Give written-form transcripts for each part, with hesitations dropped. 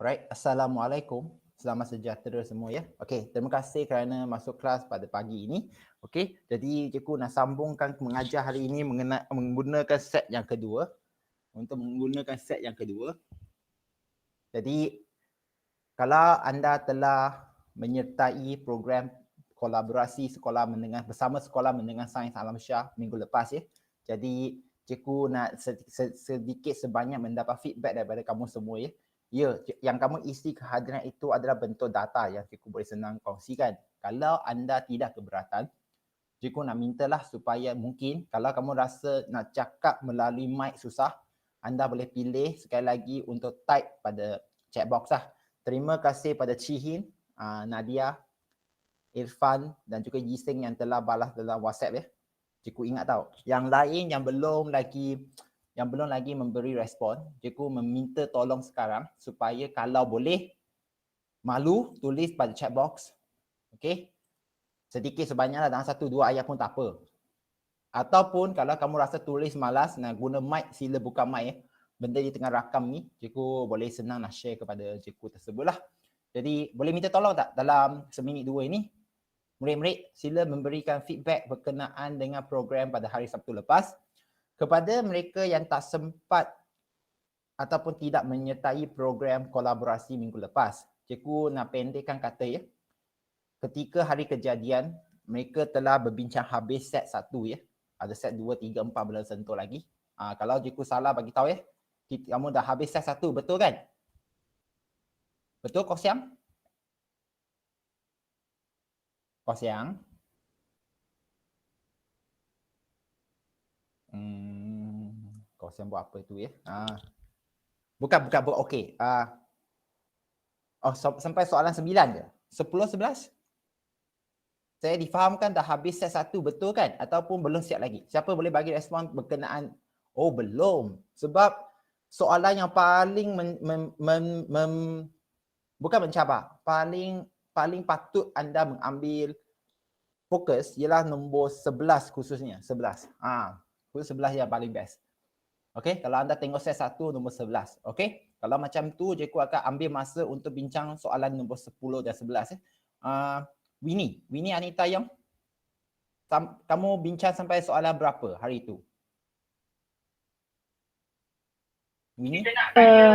Alright, Assalamualaikum. Selamat sejahtera semua ya. Okey, terima kasih kerana masuk kelas pada pagi ini. Okey, jadi cikgu nak sambungkan mengajar hari ini menggunakan set yang kedua. Untuk menggunakan set yang kedua. Jadi, kalau anda telah menyertai program kolaborasi sekolah menengah bersama Sekolah Menengah Sains Alam Syah minggu lepas ya. Jadi, cikgu nak sedikit sebanyak mendapat feedback daripada kamu semua ya. Ya, yang kamu isi kehadiran itu adalah bentuk data yang cikgu boleh senang kongsikan. Kalau anda tidak keberatan, cikgu nak mintalah supaya mungkin kalau kamu rasa nak cakap melalui mic susah, anda boleh pilih sekali lagi untuk type pada chat box lah. Terima kasih pada Cihin, Nadia, Irfan dan juga Yising yang telah balas dalam WhatsApp ya. Cikgu ingat tahu. Yang lain yang belum lagi memberi respon, cikgu meminta tolong sekarang supaya kalau boleh malu tulis pada chat box. Okey? Sedikit sebanyaklah, dalam 1-2 ayat pun tak apa. Ataupun kalau kamu rasa tulis malas nak guna mic, sila buka mic ya. Benda di tengah rakam ni, cikgu boleh senang nak share kepada cikgu tersebutlah. Jadi boleh minta tolong tak dalam seminit dua ini? Murid-murid sila memberikan feedback berkenaan dengan program pada hari Sabtu lepas. Kepada mereka yang tak sempat ataupun tidak menyertai program kolaborasi minggu lepas, cikgu nak pendekkan kata ya. Ketika hari kejadian, mereka telah berbincang habis set 1 ya. Ada set 2, 3, 4 belum sentuh lagi. Kalau cikgu salah bagi tahu ya. Kamu dah habis set 1, betul kan? Betul Kok Siang? Kok Siang? Kok Siang buat apa tu ya? Bukan, okey. Sampai soalan 9 je. 10, 11? Saya difahamkan dah habis set 1, betul kan? Ataupun belum siap lagi? Siapa boleh bagi respon berkenaan? Oh, belum. Sebab soalan yang paling bukan mencabar, paling patut anda mengambil fokus ialah nombor 11 khususnya. 11. Khusus 11 yang paling best. Okey, kalau anda tengok set 1 nombor 11. Okey, kalau macam tu cikgu akan ambil masa untuk bincang soalan nombor 10 dan 11 ya. Winnie Anita yang kamu bincang sampai soalan berapa hari itu? Winnie?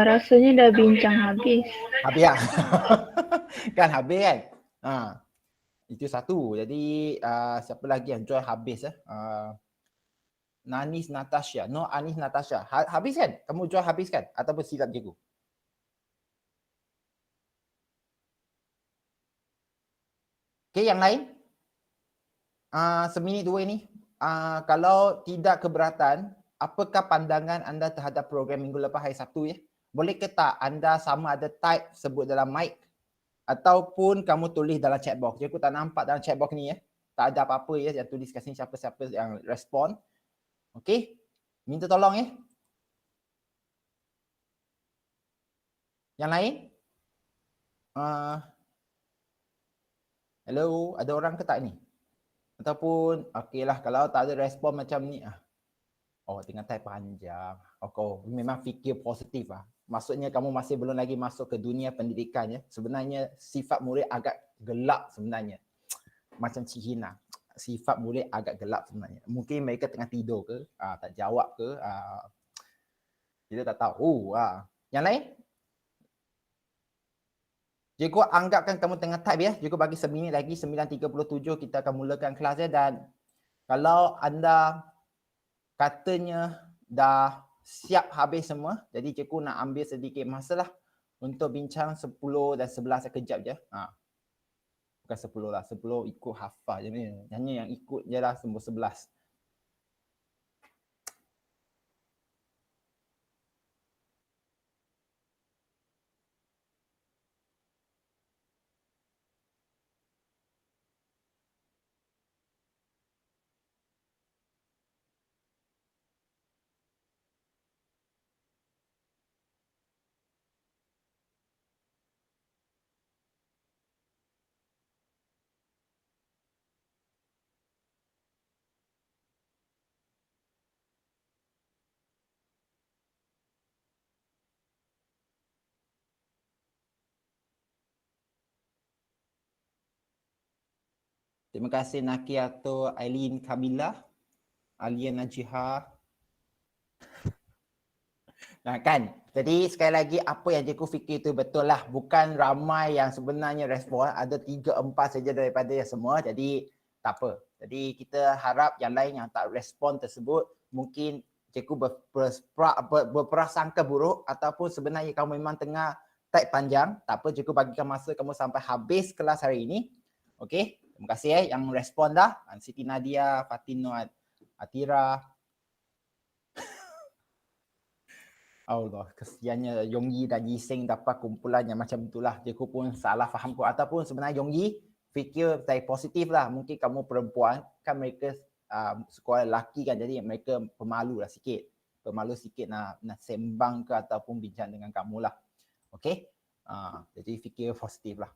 Rasanya dah bincang habis. Habis lah. Kan habis kan? Itu satu. Jadi siapa lagi yang join habis Nanis Natasha. No, Anis Natasha. Habis kan? Kamu join habis kan? Ataupun silap cikgu? Okey, yang lain? Seminit dua ini. Kalau tidak keberatan, apakah pandangan anda terhadap program minggu lepas hari Sabtu ya? Boleh ke tak anda sama ada type sebut dalam mic ataupun kamu tulis dalam chat box. Cikgu tak nampak dalam chat box ni ya. Tak ada apa-apa ya yang tulis kat sini siapa-siapa yang respon. Okey? Minta tolong ya. Yang lain? Hello, ada orang ke tak ni? Ataupun okeylah kalau tak ada respon macam ni oh, tengah type panjang. Kau memang fikir positif lah. Maksudnya kamu masih belum lagi masuk ke dunia pendidikan ya. Sebenarnya sifat murid agak gelap sebenarnya. Macam Cik Hina. Sifat murid agak gelap sebenarnya. Mungkin mereka tengah tidur ke, tak jawab ke, kita tak tahu. Yang lain? Cikgu anggapkan kamu tengah type ya. Cikgu bagi seminit lagi, 9.37 kita akan mulakan kelas ya. Dan kalau anda katanya dah siap habis semua, jadi cikgu nak ambil sedikit masa lah untuk bincang 10 dan 11 sekejap je. Bukan 10 lah, 10 ikut hafal je ni. Hanya yang ikut je lah nombor 11. Terima kasih Nakiato Aileen Kamila, Alia Najiha. Nah kan, jadi sekali lagi apa yang cikgu fikir itu betul lah. Bukan ramai yang sebenarnya respon, ada 3-4 saja daripada yang semua. Jadi tak apa. Jadi kita harap yang lain yang tak respon tersebut mungkin cikgu berprasangka buruk ataupun sebenarnya kamu memang tengah type panjang. Tak apa, cikgu bagikan masa kamu sampai habis kelas hari ini. Okey, terima kasih yang respon dah. Siti Nadia, Fatino Atira. Allah, kesiannya Yonggi dan Yiseng dapat kumpulan yang macam itulah. Cikgu pun salah faham pun. Ataupun sebenarnya Yonggi fikir saya positif lah. Mungkin kamu perempuan, kan mereka sekolah lelaki kan. Jadi mereka pemalu lah sikit. Pemalu sikit nak sembang ke ataupun bincang dengan kamu lah. Okey? Jadi fikir positif lah.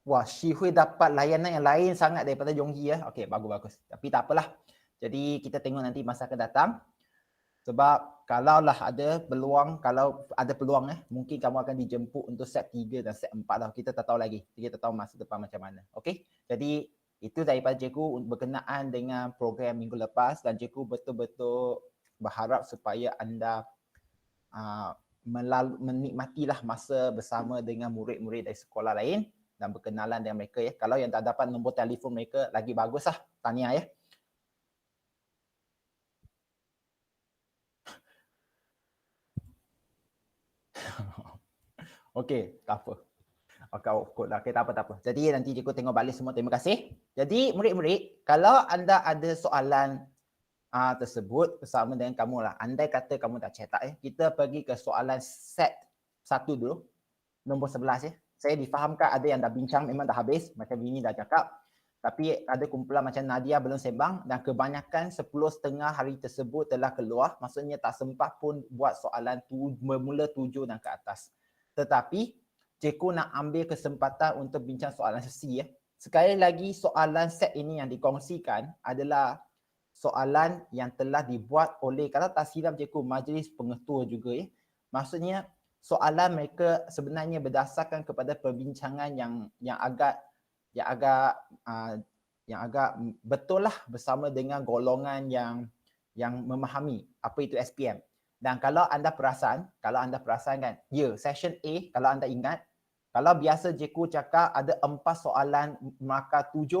Wah, Shihui dapat layanan yang lain sangat daripada Yonggi ya. Okey, bagus-bagus. Tapi tak apalah. Jadi kita tengok nanti masa akan datang. Sebab kalaulah ada peluang, mungkin kamu akan dijemput untuk set 3 dan set 4 lah. Kita tak tahu lagi. Kita tak tahu masa depan macam mana. Okey. Jadi itu daripada cikgu berkenaan dengan program minggu lepas dan cikgu betul-betul berharap supaya anda menikmatilah masa bersama dengan murid-murid dari sekolah lain dan berkenalan dengan mereka ya. Kalau yang tak dapat nombor telefon mereka lagi baguslah. Tahniah ya. Okey, tak apa. Okey, tak apa. Jadi nanti cikgu tengok balik semua. Terima kasih. Jadi murid-murid, kalau anda ada soalan tersebut bersama dengan kamu lah. Andai kata kamu tak cetak kita pergi ke soalan set 1 dulu. Nombor 11 ya. Saya difahamkan ada yang dah bincang memang dah habis. Macam ini dah cakap. Tapi ada kumpulan macam Nadia belum sembang dan kebanyakan 10.30 hari tersebut telah keluar. Maksudnya tak sempat pun buat soalan bermula 7 dan ke atas. Tetapi cikgu nak ambil kesempatan untuk bincang soalan sesi ya. Sekali lagi soalan set ini yang dikongsikan adalah soalan yang telah dibuat oleh, kalau tak silap cikgu, majlis pengetua juga ya. Maksudnya soalan mereka sebenarnya berdasarkan kepada perbincangan yang agak betul lah bersama dengan golongan yang memahami apa itu SPM. Dan kalau anda perasan kan, ya, session A kalau anda ingat, kalau biasa cikgu cakap ada 4 soalan markah 7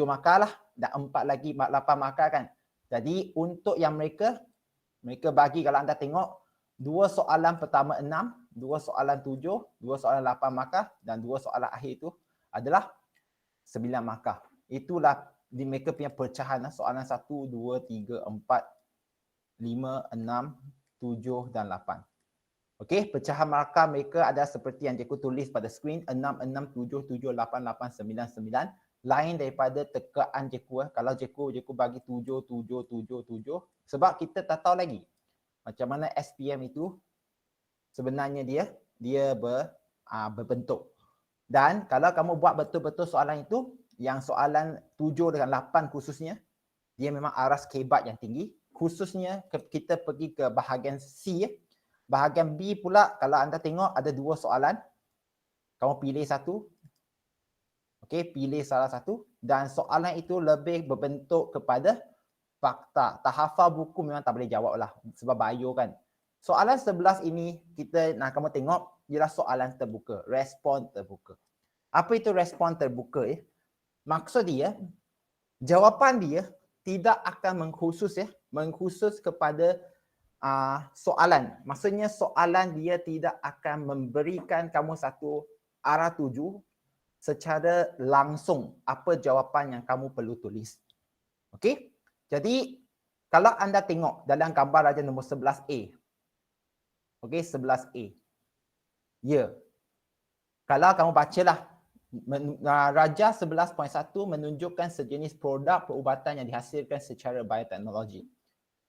markah lah dan 4 lagi 8 markah kan. Jadi untuk yang mereka bagi, kalau anda tengok, 2 soalan pertama 6, 2 soalan 7, 2 soalan 8 markah dan 2 soalan akhir itu adalah 9 markah. Itulah di mereka punya pecahan soalan 1, 2, 3, 4, 5, 6, 7 dan 8. Okey, pecahan markah mereka ada seperti yang cikgu tulis pada skrin, 6, 6, 7, 7, 8, 8, 9, 9. Lain daripada tekaan cikgu. Kalau cikgu bagi 7, 7, 7, 7. Sebab kita tak tahu lagi macam mana SPM itu sebenarnya dia berbentuk. Dan kalau kamu buat betul-betul soalan itu, yang soalan 7 dengan 8 khususnya, dia memang aras kebat yang tinggi. Khususnya kita pergi ke bahagian C. Bahagian B pula, kalau anda tengok ada 2 soalan. Kamu pilih satu. Okey, pilih salah satu. Dan soalan itu lebih berbentuk kepada fakta. Tak hafal buku memang tak boleh jawab lah. Sebab bio kan. Soalan 11 ini kita nak kamu tengok ialah soalan terbuka. Respon terbuka. Apa itu respon terbuka ya? Maksud dia, jawapan dia tidak akan mengkhusus kepada soalan. Maksudnya soalan dia tidak akan memberikan kamu satu arah tuju secara langsung apa jawapan yang kamu perlu tulis. Okey? Jadi kalau anda tengok dalam gambar raja nombor 11A. Okey, 11A. Ya. Kalau kamu bacalah, Raja 11.1 menunjukkan sejenis produk perubatan yang dihasilkan secara bioteknologi.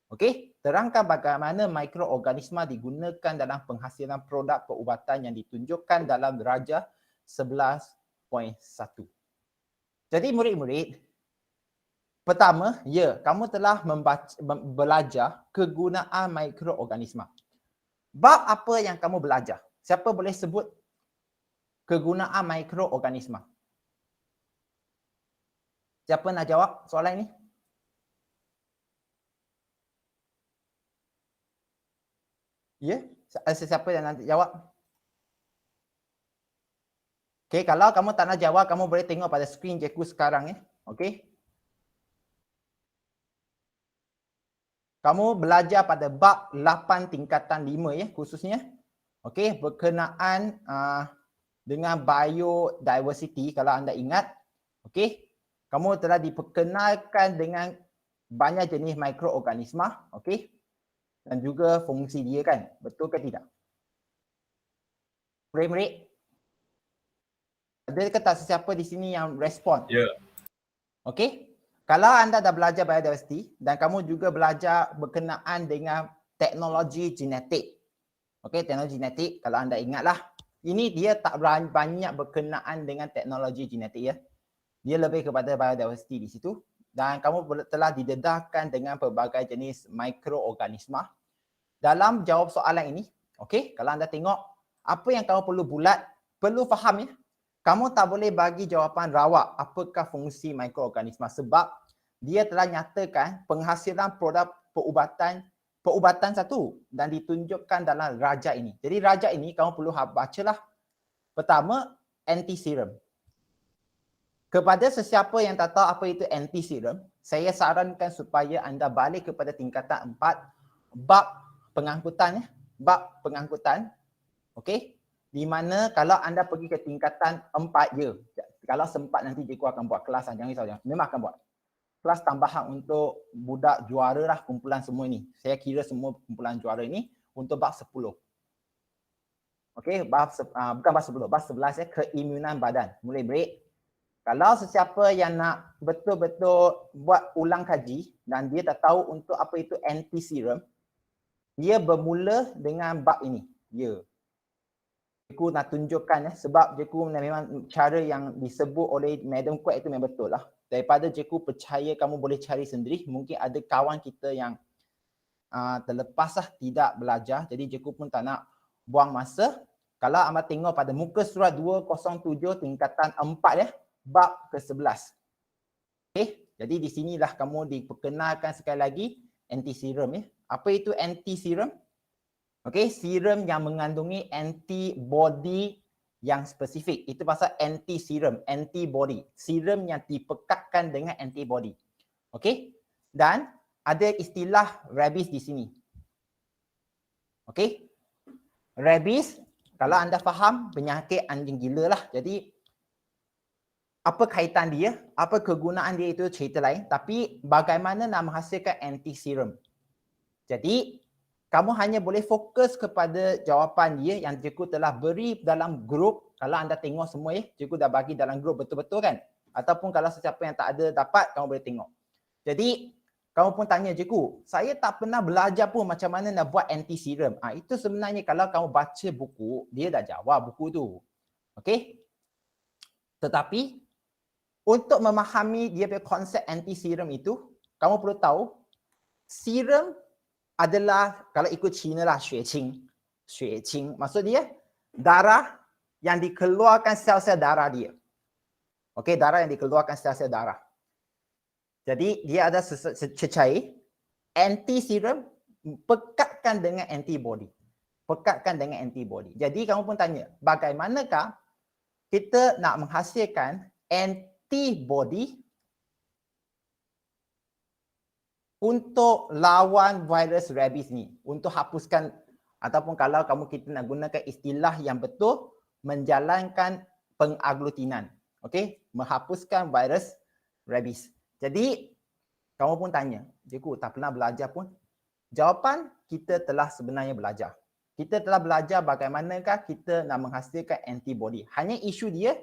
Okey, terangkan bagaimana mikroorganisma digunakan dalam penghasilan produk perubatan yang ditunjukkan dalam Raja 11.1. Jadi murid-murid, pertama, ya, kamu telah belajar kegunaan mikroorganisma. Bab apa yang kamu belajar? Siapa boleh sebut kegunaan mikroorganisma. Siapa nak jawab soalan ini? Ya? Siapa yang nak jawab? Okey, kalau kamu tak nak jawab, kamu boleh tengok pada skrin cikgu sekarang ya. Okey. Kamu belajar pada bab 8 tingkatan 5 ya khususnya. Okey, berkenaan dengan biodiversity kalau anda ingat. Okey. Kamu telah diperkenalkan dengan banyak jenis mikroorganisma, okey. Dan juga fungsi dia kan. Betul ke tidak? Murid-murid? Ada ke tak sesiapa di sini yang respon? Ya. Okey. Kalau anda dah belajar biodiversity dan kamu juga belajar berkenaan dengan teknologi genetik. Okey, teknologi genetik kalau anda ingatlah. Ini dia tak banyak berkenaan dengan teknologi genetik ya. Dia lebih kepada biodiversity di situ. Dan kamu telah didedahkan dengan pelbagai jenis mikroorganisma. Dalam jawab soalan ini, okey, kalau anda tengok apa yang kamu perlu bulat, perlu faham ya. Kamu tak boleh bagi jawapan rawak apakah fungsi mikroorganisma sebab dia telah nyatakan penghasilan produk perubatan satu dan ditunjukkan dalam raja ini. Jadi raja ini kamu perlu bacalah. Pertama, anti-serum. Kepada sesiapa yang tak tahu apa itu anti-serum, saya sarankan supaya anda balik kepada tingkatan 4 bab pengangkutan ya. Bab pengangkutan. Okey. Di mana kalau anda pergi ke tingkatan 4 je. Kalau sempat nanti cikgu akan buat kelas, jangan risau, memang akan buat. Kelas tambahan untuk budak juara lah kumpulan semua ini. Saya kira semua kumpulan juara ini untuk bab 10. Okey, bukan bab 10, bab 11 ya, keimunan badan. Mulai break. Kalau sesiapa yang nak betul-betul buat ulang kaji dan dia tak tahu untuk apa itu anti-serum, dia bermula dengan bab ini. Ya. Cikgu nak tunjukkan ya, sebab cikgu memang cara yang disebut oleh Madam Quek itu memang betul lah. Daripada cikgu percaya kamu boleh cari sendiri, mungkin ada kawan kita yang terlepas lah tidak belajar, jadi cikgu pun tak nak buang masa. Kalau anda tengok pada muka surat 207 tingkatan 4 ya, bab ke-11. Okay, jadi di sinilah kamu diperkenalkan sekali lagi anti-serum ya. Apa itu anti-serum? Okey, serum yang mengandungi antibody yang spesifik. Itu pasal anti-serum, antibody. Serum yang dipekatkan dengan antibody. Okey? Dan ada istilah rabies di sini. Okey? Rabies, kalau anda faham, penyakit anjing gila lah. Jadi, apa kaitan dia? Apa kegunaan dia itu cerita lain. Tapi, bagaimana nak menghasilkan anti-serum? Jadi, kamu hanya boleh fokus kepada jawapan dia yang cikgu telah beri dalam grup. Kalau anda tengok semua ya, cikgu dah bagi dalam grup betul-betul kan? Ataupun kalau sesiapa yang tak ada dapat, kamu boleh tengok. Jadi, kamu pun tanya cikgu, saya tak pernah belajar pun macam mana nak buat anti-serum. Itu sebenarnya kalau kamu baca buku, dia dah jawab buku tu. Okey? Tetapi, untuk memahami dia punya konsep anti-serum itu, kamu perlu tahu, serum adalah kalau ikut Cina lah xue qing. Maksud dia darah yang dikeluarkan sel-sel darah dia. Okey, darah yang dikeluarkan sel-sel darah. Jadi dia ada cecair anti-serum pekatkan dengan antibody. Pekatkan dengan antibody. Jadi kamu pun tanya, bagaimanakah kita nak menghasilkan antibody untuk lawan virus rabies ni, untuk hapuskan ataupun kalau kita nak gunakan istilah yang betul, menjalankan pengaglutinan. Okey, menghapuskan virus rabies. Jadi kamu pun tanya, cikgu tak pernah belajar pun. Jawapan, kita telah sebenarnya belajar. Kita telah belajar bagaimanakah kita nak menghasilkan antibody. Hanya isu dia,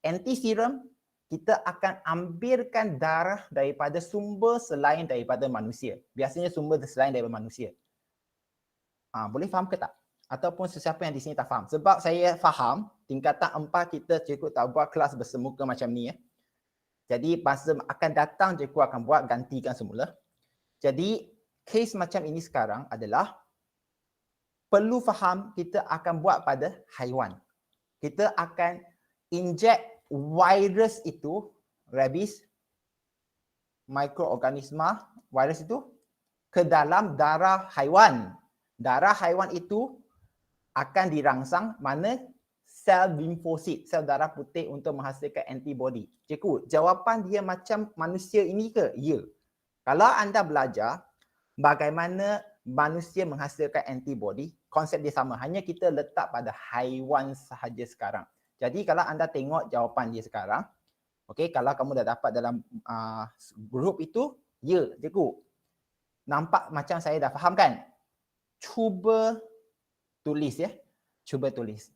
anti-serum, kita akan ambilkan darah daripada sumber selain daripada manusia. Biasanya sumber selain daripada manusia. Boleh faham ke tak? Ataupun sesiapa yang di sini tak faham. Sebab saya faham, tingkatan 4 kita cikgu tak buat kelas bersemuka macam ni ya. Jadi masa akan datang cikgu akan buat gantikan semula. Jadi kes macam ini sekarang adalah perlu faham kita akan buat pada haiwan. Kita akan inject virus itu, rabies, mikroorganisma, virus itu ke dalam darah haiwan. Darah haiwan itu akan dirangsang mana sel limfosit, sel darah putih untuk menghasilkan antibody. Cikgu, jawapan dia macam manusia ini ke? Ya. Kalau anda belajar bagaimana manusia menghasilkan antibody, konsep dia sama. Hanya kita letak pada haiwan sahaja sekarang. Jadi kalau anda tengok jawapan dia sekarang, okey, kalau kamu dah dapat dalam grup itu, ya, cikgu. Nampak macam saya dah faham kan? Cuba tulis ya. Cuba tulis.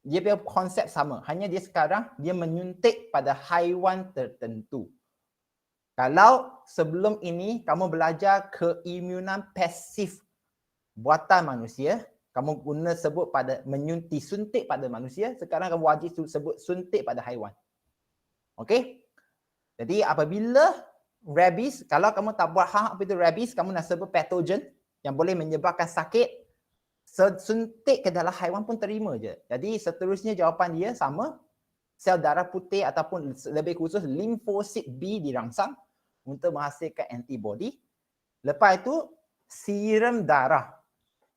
Dia punya konsep sama. Hanya dia sekarang, dia menyuntik pada haiwan tertentu. Kalau sebelum ini kamu belajar keimunan pasif buatan manusia, kamu guna sebut pada suntik pada manusia, sekarang kamu wajib sebut suntik pada haiwan. Okey? Jadi apabila rabies, kalau kamu tak buat apa itu rabies, kamu nak sebut patogen yang boleh menyebabkan sakit, suntik ke dalam haiwan pun terima je. Jadi seterusnya jawapan dia sama, sel darah putih ataupun lebih khusus limfosit B dirangsang untuk menghasilkan antibody. Lepas itu serum darah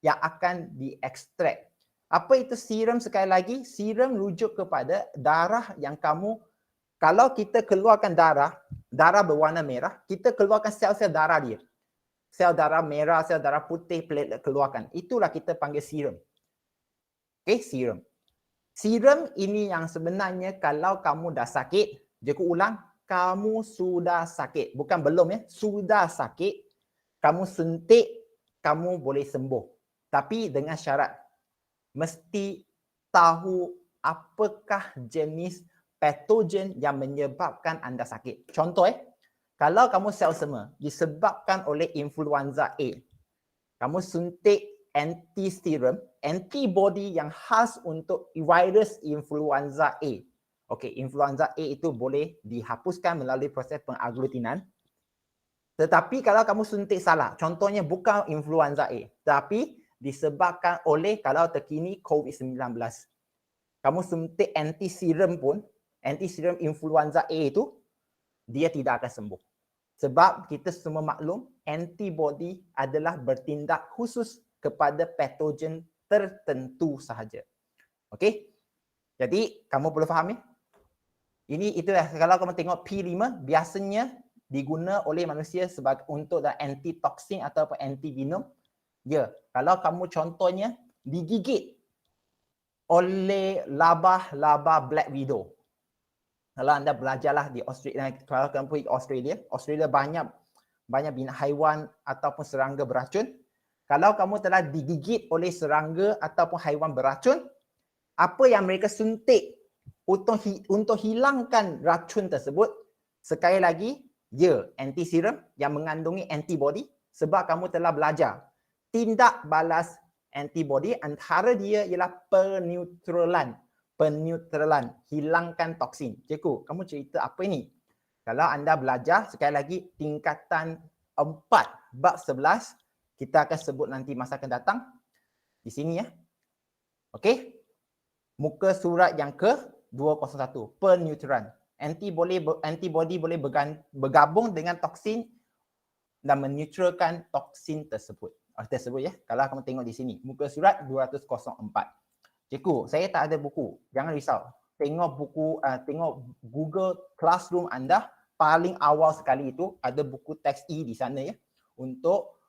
yang akan diekstrak. Apa itu serum sekali lagi? Serum rujuk kepada darah yang kamu, kalau kita keluarkan darah berwarna merah, kita keluarkan sel-sel darah dia. Sel darah merah, sel darah putih, platelet keluarkan. Itulah kita panggil serum. Okey, serum. Serum ini yang sebenarnya kalau kamu dah sakit, aku ulang, kamu sudah sakit. Bukan belum ya, sudah sakit, kamu suntik, kamu boleh sembuh. Tapi dengan syarat, mesti tahu apakah jenis patogen yang menyebabkan anda sakit. Contoh kalau kamu selesema disebabkan oleh influenza A, kamu suntik anti-serum, antibody yang khas untuk virus influenza A. Okey, influenza A itu boleh dihapuskan melalui proses pengaglutinan. Tetapi kalau kamu suntik salah, contohnya bukan influenza A, tapi disebabkan oleh kalau terkini COVID-19. Kamu suntik anti-serum pun, anti-serum influenza A itu, dia tidak akan sembuh. Sebab kita semua maklum, antibody adalah bertindak khusus kepada patogen tertentu sahaja. Okey? Jadi, kamu perlu faham ya? Itulah kalau kamu tengok P5 biasanya diguna oleh manusia sebagai untuk antitoksin ataupun antivenom. Ya, kalau kamu contohnya digigit oleh labah black widow. Kalau anda belajarlah di Australia, kalau kamu pergi Australia banyak binatang haiwan ataupun serangga beracun. Kalau kamu telah digigit oleh serangga ataupun haiwan beracun, apa yang mereka suntik untuk hilangkan racun tersebut, sekali lagi, ya, anti-serum yang mengandungi antibody, sebab kamu telah belajar tindak balas antibody antara dia ialah peneutralan, hilangkan toksin. Cikgu, kamu cerita apa ini? Kalau anda belajar, sekali lagi, tingkatan 4, bab 11, kita akan sebut nanti masa akan datang, di sini ya. Okey? Muka surat yang ke-201, peneutralan. Antibody boleh bergabung dengan toksin dan meneutralkan toksin tersebut. Ya, kalau kamu tengok di sini, muka surat 204. Cikgu, saya tak ada buku. Jangan risau. Tengok buku, tengok Google Classroom anda, paling awal sekali itu ada buku teks E di sana ya, untuk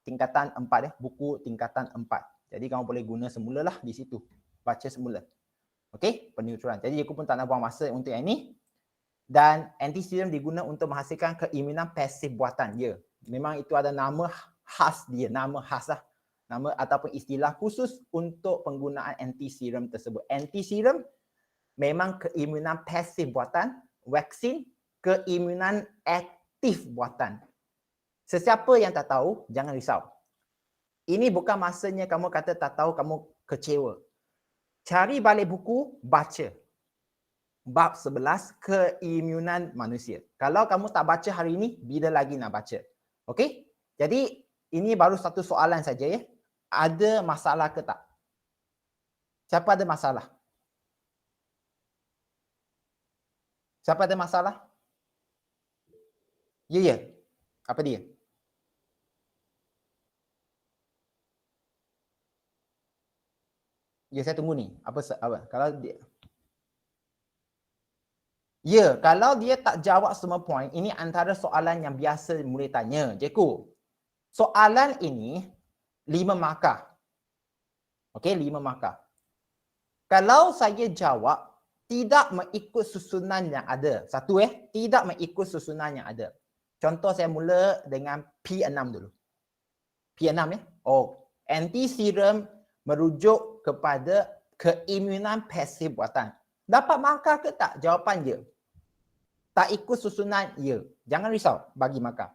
tingkatan 4 ya, buku tingkatan 4. Jadi kamu boleh guna semulalah di situ. Baca semula. Okey, peneutralan. Jadi aku pun tak nak buang masa untuk yang ini. Dan anti-serum diguna untuk menghasilkan keimunan pasif buatan. Ya, memang itu ada nama khas dia, nama khas lah. Nama ataupun istilah khusus untuk penggunaan anti-serum tersebut. Anti-serum memang keimunan pasif buatan, vaksin keimunan aktif buatan. Sesiapa yang tak tahu, jangan risau. Ini bukan masanya kamu kata tak tahu, kamu kecewa. Cari balik buku, baca. Bab 11, keimunan manusia. Kalau kamu tak baca hari ini, bila lagi nak baca? Okey? Jadi, ini baru satu soalan saja ya. Ada masalah ke tak? Siapa ada masalah? Siapa ada masalah? Ya. Apa dia? Ya, saya tunggu ni. Apa? Kalau dia Ya, kalau dia tak jawab semua poin, ini antara soalan yang biasa murid tanya. Cikgu, soalan ini 5 markah. Okey, 5 markah. Kalau saya jawab tidak mengikut susunan yang ada. Satu tidak mengikut susunan yang ada. Contoh saya mula dengan P6 dulu. P6 anti-serum merujuk kepada keimunan pasif buatan. Dapat markah ke tak? Jawapan ya. Tak ikut susunan, ya. Jangan risau, bagi markah.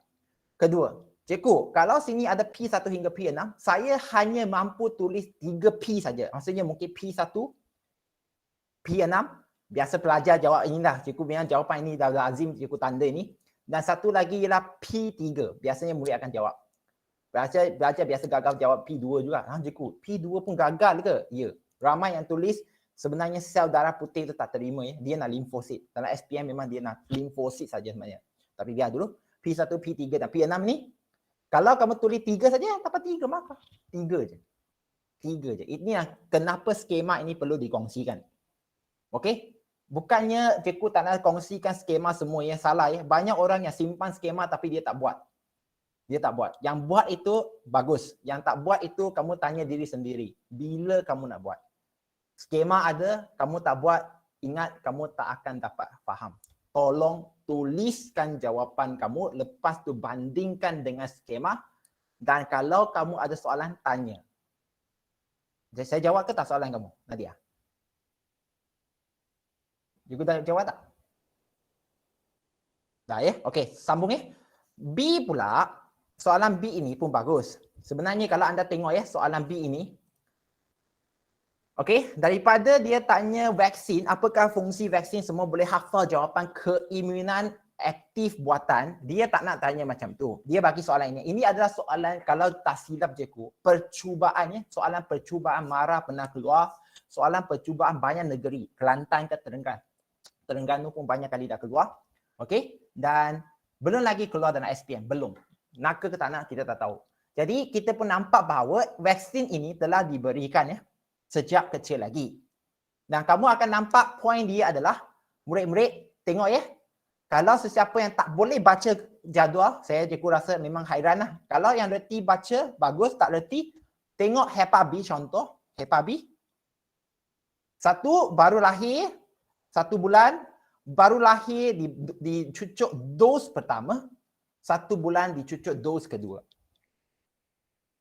Kedua, cikgu, kalau sini ada P1 hingga P6, saya hanya mampu tulis 3 P saja. Maksudnya mungkin P1, P6, biasa pelajar jawab inilah. Cikgu bilang jawapan ini dah lazim, cikgu tanda ini. Dan satu lagi ialah P3. Biasanya murid akan jawab. Belajar biasa gagal jawab P2 juga. Cikgu, P2 pun gagal ke? Ya. Ramai yang tulis sebenarnya sel darah putih itu tak terima ya. Dia nak limfosit. Dalam SPM memang dia nak limfosit saja sebenarnya. Tapi biar dulu P1, P3 dan P6 ni, kalau kamu tulis 3 saja dapat 3 markah. 3 je. 3 je. Ini kenapa skema ini perlu dikongsikan. Okey? Bukannya cikgu tak nak kongsikan skema semua yang salah ya. Banyak orang yang simpan skema tapi dia tak buat. Dia tak buat. Yang buat itu bagus. Yang tak buat itu kamu tanya diri sendiri. Bila kamu nak buat? Skema ada, kamu tak buat, ingat kamu tak akan dapat faham. Tolong tuliskan jawapan kamu, lepas tu bandingkan dengan skema, dan kalau kamu ada soalan, tanya. Jadi saya jawab ke tak soalan kamu, Nadia? Cikgu dah jawab tak? Dah ya? Okey, sambung ya. B pula, soalan B ini pun bagus. Sebenarnya kalau anda tengok ya, soalan B ini, okey, daripada dia tanya vaksin, apakah fungsi vaksin, semua boleh hafal jawapan keimunan aktif buatan, dia tak nak tanya macam tu. Dia bagi soalan ini. Ini adalah soalan, kalau tak silap cikgu, percubaan ya, soalan percubaan MARA pernah keluar, soalan percubaan banyak negeri, Kelantan ke Terengganu pun banyak kali dah keluar. Okey, dan belum lagi keluar dalam SPM, belum. Nak ke tak nak, kita tak tahu. Jadi kita pun nampak bahawa vaksin ini telah diberikan ya, sejak kecil lagi. Dan kamu akan nampak poin dia adalah, murid-murid tengok ya, kalau sesiapa yang tak boleh baca jadual, saya cikgu rasa memang hairan lah. Kalau yang reti baca, bagus. Tak reti, tengok HEPA B contoh. HEPA B. Satu, baru lahir, 1 bulan, baru lahir dicucuk dos pertama, 1 bulan dicucuk dos kedua.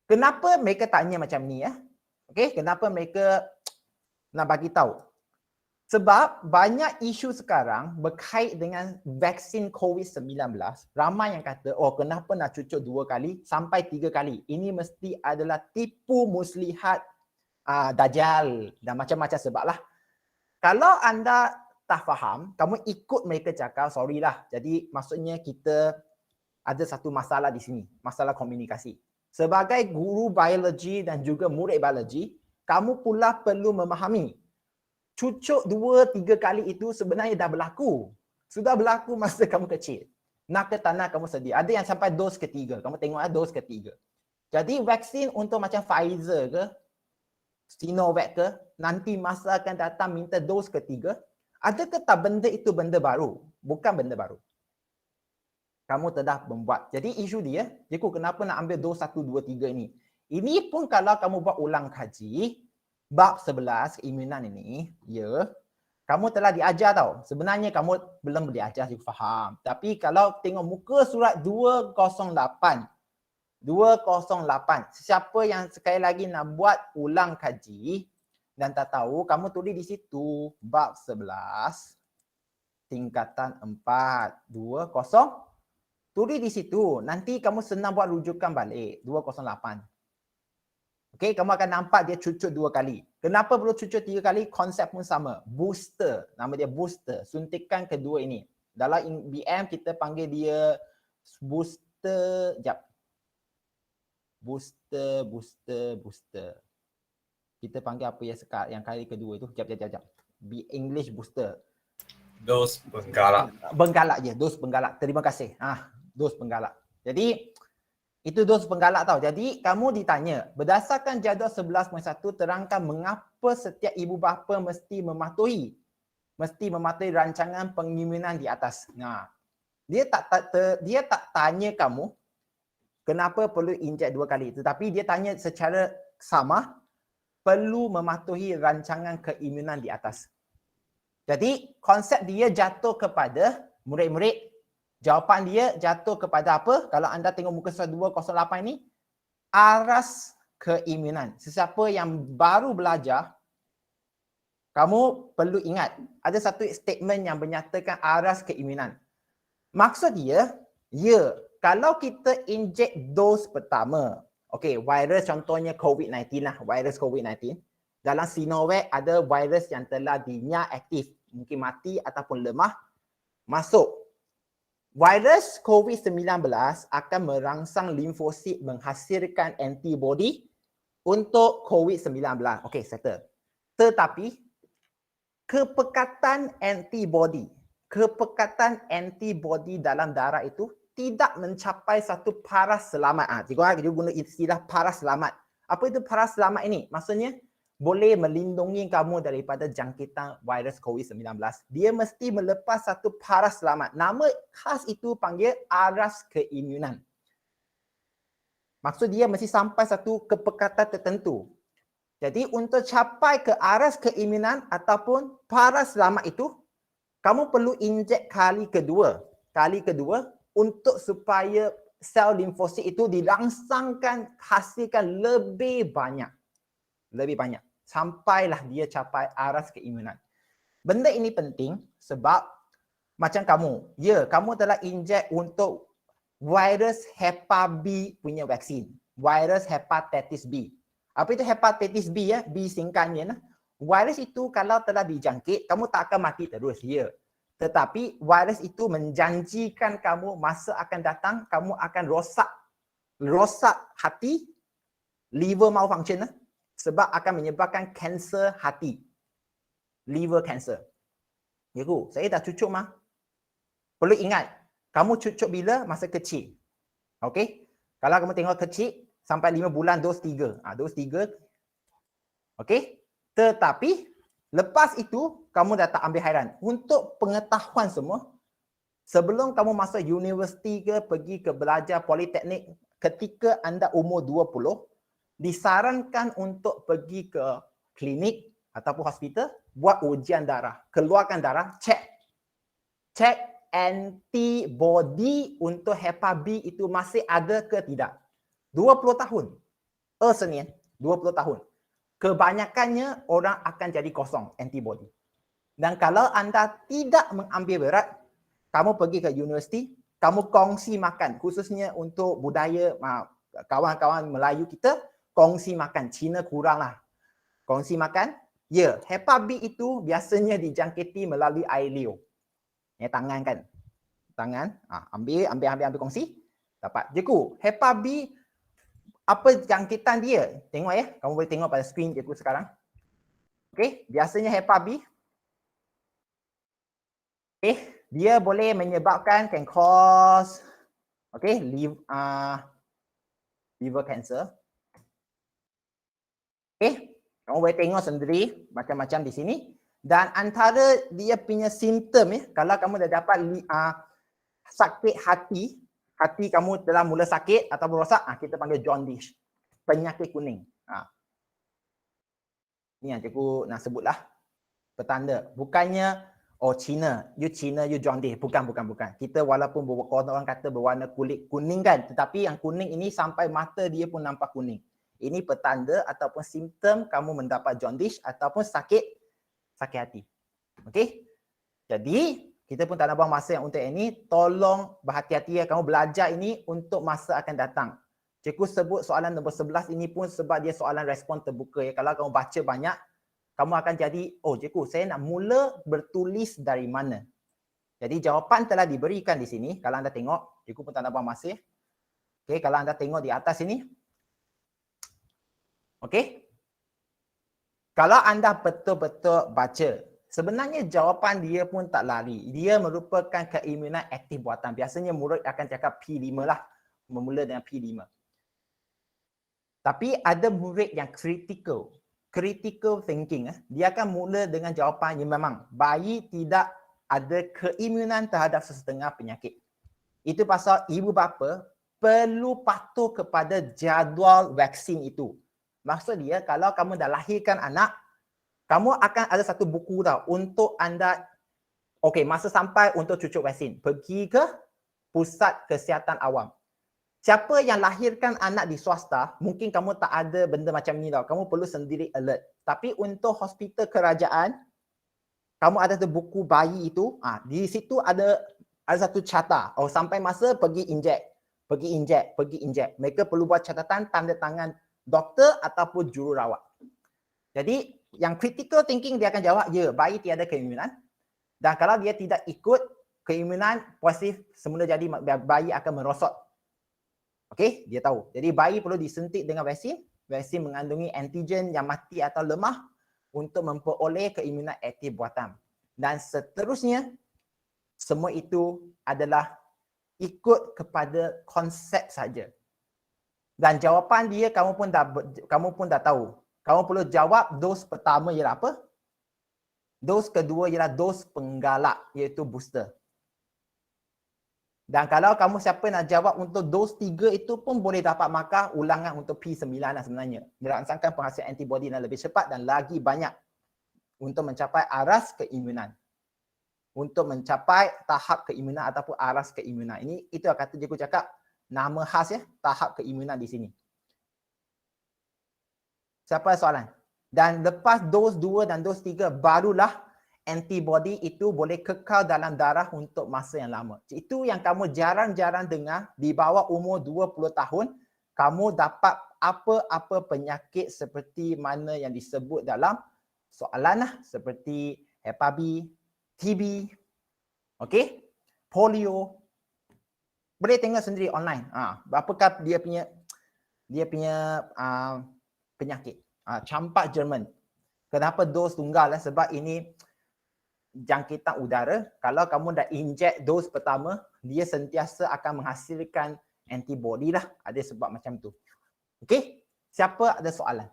Kenapa mereka tanya macam ni ya? Okey, kenapa mereka nak bagi tahu? Sebab banyak isu sekarang berkait dengan vaksin COVID-19. Ramai yang kata, oh kenapa nak cucuk 2 kali sampai 3 kali? Ini mesti adalah tipu muslihat Dajjal dan macam-macam sebab lah. Kalau anda tak faham, kamu ikut mereka cakap, sorry lah. Jadi maksudnya kita ada satu masalah di sini, masalah komunikasi. Sebagai guru biologi dan juga murid biologi, kamu pula perlu memahami cucuk 2-3 kali itu sebenarnya dah berlaku. Sudah berlaku masa kamu kecil. Nak ke tak nak kamu sedia. Ada yang sampai dos ketiga. Kamu tengok dos ketiga. Jadi vaksin untuk macam Pfizer ke, Sinovac ke, nanti masa akan datang minta dos ketiga. Adakah tak benda itu benda baru? Bukan benda baru. Kamu telah membuat. Jadi isu dia, cikgu kenapa nak ambil dos 1, 2, 3 ini? Ini pun kalau kamu buat ulang kaji, bab 11 keimunan ini, ya, kamu telah diajar tau. Sebenarnya kamu belum diajar, cikgu faham. Tapi kalau tengok muka surat 208, siapa yang sekali lagi nak buat ulang kaji dan tak tahu, kamu tulis di situ, bab 11, tingkatan 4, 20. Tulis di situ, nanti kamu senang buat rujukan balik, 208. Okey, kamu akan nampak dia cucuk 2 kali. Kenapa perlu cucuk 3 kali? Konsep pun sama. Booster, nama dia booster. Suntikan kedua ini. Dalam BM kita panggil dia booster, Booster. Kita panggil apa yang kali kedua itu? Jap. English booster. Dos penggalak. Penggalak je, dos penggalak. Terima kasih. Dos penggalak. Jadi itu dos penggalak tau. Jadi kamu ditanya, berdasarkan jadual 11.1 terangkan mengapa setiap ibu bapa mesti mematuhi rancangan pengimunan di atas. Dia tak tanya kamu kenapa perlu injek 2 kali, tetapi dia tanya secara sama perlu mematuhi rancangan keimunan di atas. Jadi konsep dia jatuh kepada murid-murid. Jawapan dia jatuh kepada apa? Kalau anda tengok muka surat 208 ni, aras keimunan. Sesiapa yang baru belajar, kamu perlu ingat ada satu statement yang menyatakan aras keimunan. Maksud dia, kalau kita injek dos pertama, virus contohnya COVID-19 lah, virus COVID-19. Dalam Sinovac ada virus yang telah aktif, mungkin mati ataupun lemah, masuk. Virus COVID-19 akan merangsang limfosit menghasilkan antibody untuk COVID-19. Settle. Tetapi, kepekatan antibody dalam darah itu tidak mencapai satu paras selamat. Cikgu guna istilah paras selamat. Apa itu paras selamat ini? Maksudnya, boleh melindungi kamu daripada jangkitan virus COVID-19. Dia mesti melepas satu paras selamat. Nama khas itu panggil aras keimunan. Maksud dia mesti sampai satu kepekatan tertentu. Jadi untuk capai ke aras keimunan ataupun paras selamat itu, kamu perlu injek kali kedua untuk supaya sel limfosit itu dirangsangkan, hasilkan lebih banyak. Sampailah dia capai aras keimunan. Benda ini penting sebab macam kamu, kamu telah injek untuk virus Hepa B punya vaksin. Virus hepatitis B. Apa itu hepatitis B ya? B singkatnya. Virus itu kalau telah dijangkit, kamu tak akan mati terus. Tetapi virus itu menjanjikan kamu masa akan datang, kamu akan rosak hati, liver malfunction. Sebab akan menyebabkan kanser hati. Liver cancer. Cikgu, saya dah cucuk mah. Perlu ingat, kamu cucuk bila? Masa kecil. Kalau kamu tengok kecil, sampai 5 bulan dos 3. Dos 3. Tetapi, lepas itu, kamu dah tak ambil hairan. Untuk pengetahuan semua, sebelum kamu masuk universiti ke, pergi ke belajar politeknik, ketika anda umur 20, disarankan untuk pergi ke klinik ataupun hospital, buat ujian darah, keluarkan darah, cek antibody untuk Hepa B itu masih ada ke tidak. 20 tahun. Senin, 20 tahun. Kebanyakannya orang akan jadi kosong antibody. Dan kalau anda tidak mengambil berat, kamu pergi ke universiti, kamu kongsi makan, khususnya untuk budaya kawan-kawan Melayu kita, kongsi makan. Cina kurang lah. Kongsi makan. Hepa B itu biasanya dijangkiti melalui air liur. Tangan kan. Tangan. Ambil kongsi. Dapat. Cikgu, Hepa B, apa jangkitan dia? Tengok ya. Kamu boleh tengok pada skrin cikgu sekarang. Biasanya Hepa B. Dia boleh menyebabkan, can cause, liver cancer. Kamu boleh tengok sendiri macam-macam di sini. Dan antara dia punya simptom kalau kamu dah dapat sakit hati kamu telah mula sakit atau rosak, kita panggil jaundice, penyakit kuning. Ini yang cikgu nak sebutlah petanda. Bukannya Cina, you jaundice. Bukan. Kita walaupun orang kata berwarna kulit kuning kan, tetapi yang kuning ini sampai mata dia pun nampak kuning. Ini petanda ataupun simptom kamu mendapat jaundice ataupun sakit hati. Jadi, kita pun tak nak buang masa yang untuk ini. Tolong berhati-hati ya. Kamu belajar ini untuk masa akan datang. Cikgu sebut soalan nombor 11 ini pun sebab dia soalan respon terbuka ya. Kalau kamu baca banyak, kamu akan jadi, cikgu, saya nak mula bertulis dari mana? Jadi, jawapan telah diberikan di sini. Kalau anda tengok, cikgu pun tak nak buang masa. Kalau anda tengok di atas ini, kalau anda betul-betul baca Sebenarnya jawapan dia pun tak lari. Dia merupakan keimunan aktif buatan. Biasanya murid akan cakap P5 lah. Memula dengan P5. Tapi ada murid yang critical. Critical thinking. Dia akan mula dengan jawapan yang memang bayi tidak ada keimunan terhadap sesetengah penyakit. Itu pasal ibu bapa perlu patuh kepada jadual vaksin itu. Maksud dia kalau kamu dah lahirkan anak, kamu akan ada satu buku tau untuk anda, okey, masa sampai untuk cucuk vaksin. Pergi ke pusat kesihatan awam. Siapa yang lahirkan anak di swasta, mungkin kamu tak ada benda macam ni tau. Kamu perlu sendiri alert. Tapi untuk hospital kerajaan, kamu ada satu buku bayi itu, di situ ada satu carta. Oh, sampai masa pergi injek. Mereka perlu buat catatan tanda tangan doktor ataupun jururawat. Jadi, yang critical thinking dia akan jawab, ya, bayi tiada keimunan. Dan kalau dia tidak ikut keimunan positif, semula jadi bayi akan merosot. Okey, dia tahu. Jadi bayi perlu disuntik dengan vaksin. Vaksin mengandungi antigen yang mati atau lemah untuk memperoleh keimunan aktif buatan. Dan seterusnya, semua itu adalah ikut kepada konsep saja. Dan jawapan dia kamu pun dah tahu. Kamu perlu jawab dos pertama ialah apa? Dos kedua ialah dos penggalak, iaitu booster. Dan kalau kamu siapa nak jawab untuk dos 3 itu pun boleh dapat markah ulangan untuk P9 lah sebenarnya. Merangsangkan penghasilan antibody yang lebih cepat dan lagi banyak untuk mencapai aras keimunan. Untuk mencapai tahap keimunan ataupun aras keimunan. Itu yang kata cikgu cakap nama khas ya, tahap keimunan di sini. Siapa soalan? Dan lepas dos 2 dan dos 3 barulah antibody itu boleh kekal dalam darah untuk masa yang lama. Itu yang kamu jarang-jarang dengar di bawah umur 20 tahun, kamu dapat apa-apa penyakit seperti mana yang disebut dalam soalan lah, seperti Hep B, TB, okey, polio. Boleh tengok sendiri online. Apakah dia punya penyakit. Campak Jerman. Kenapa dos tunggal? Sebab ini jangkitan udara. Kalau kamu dah injek dos pertama, dia sentiasa akan menghasilkan antibody lah. Ada sebab macam tu. Okey? Siapa ada soalan?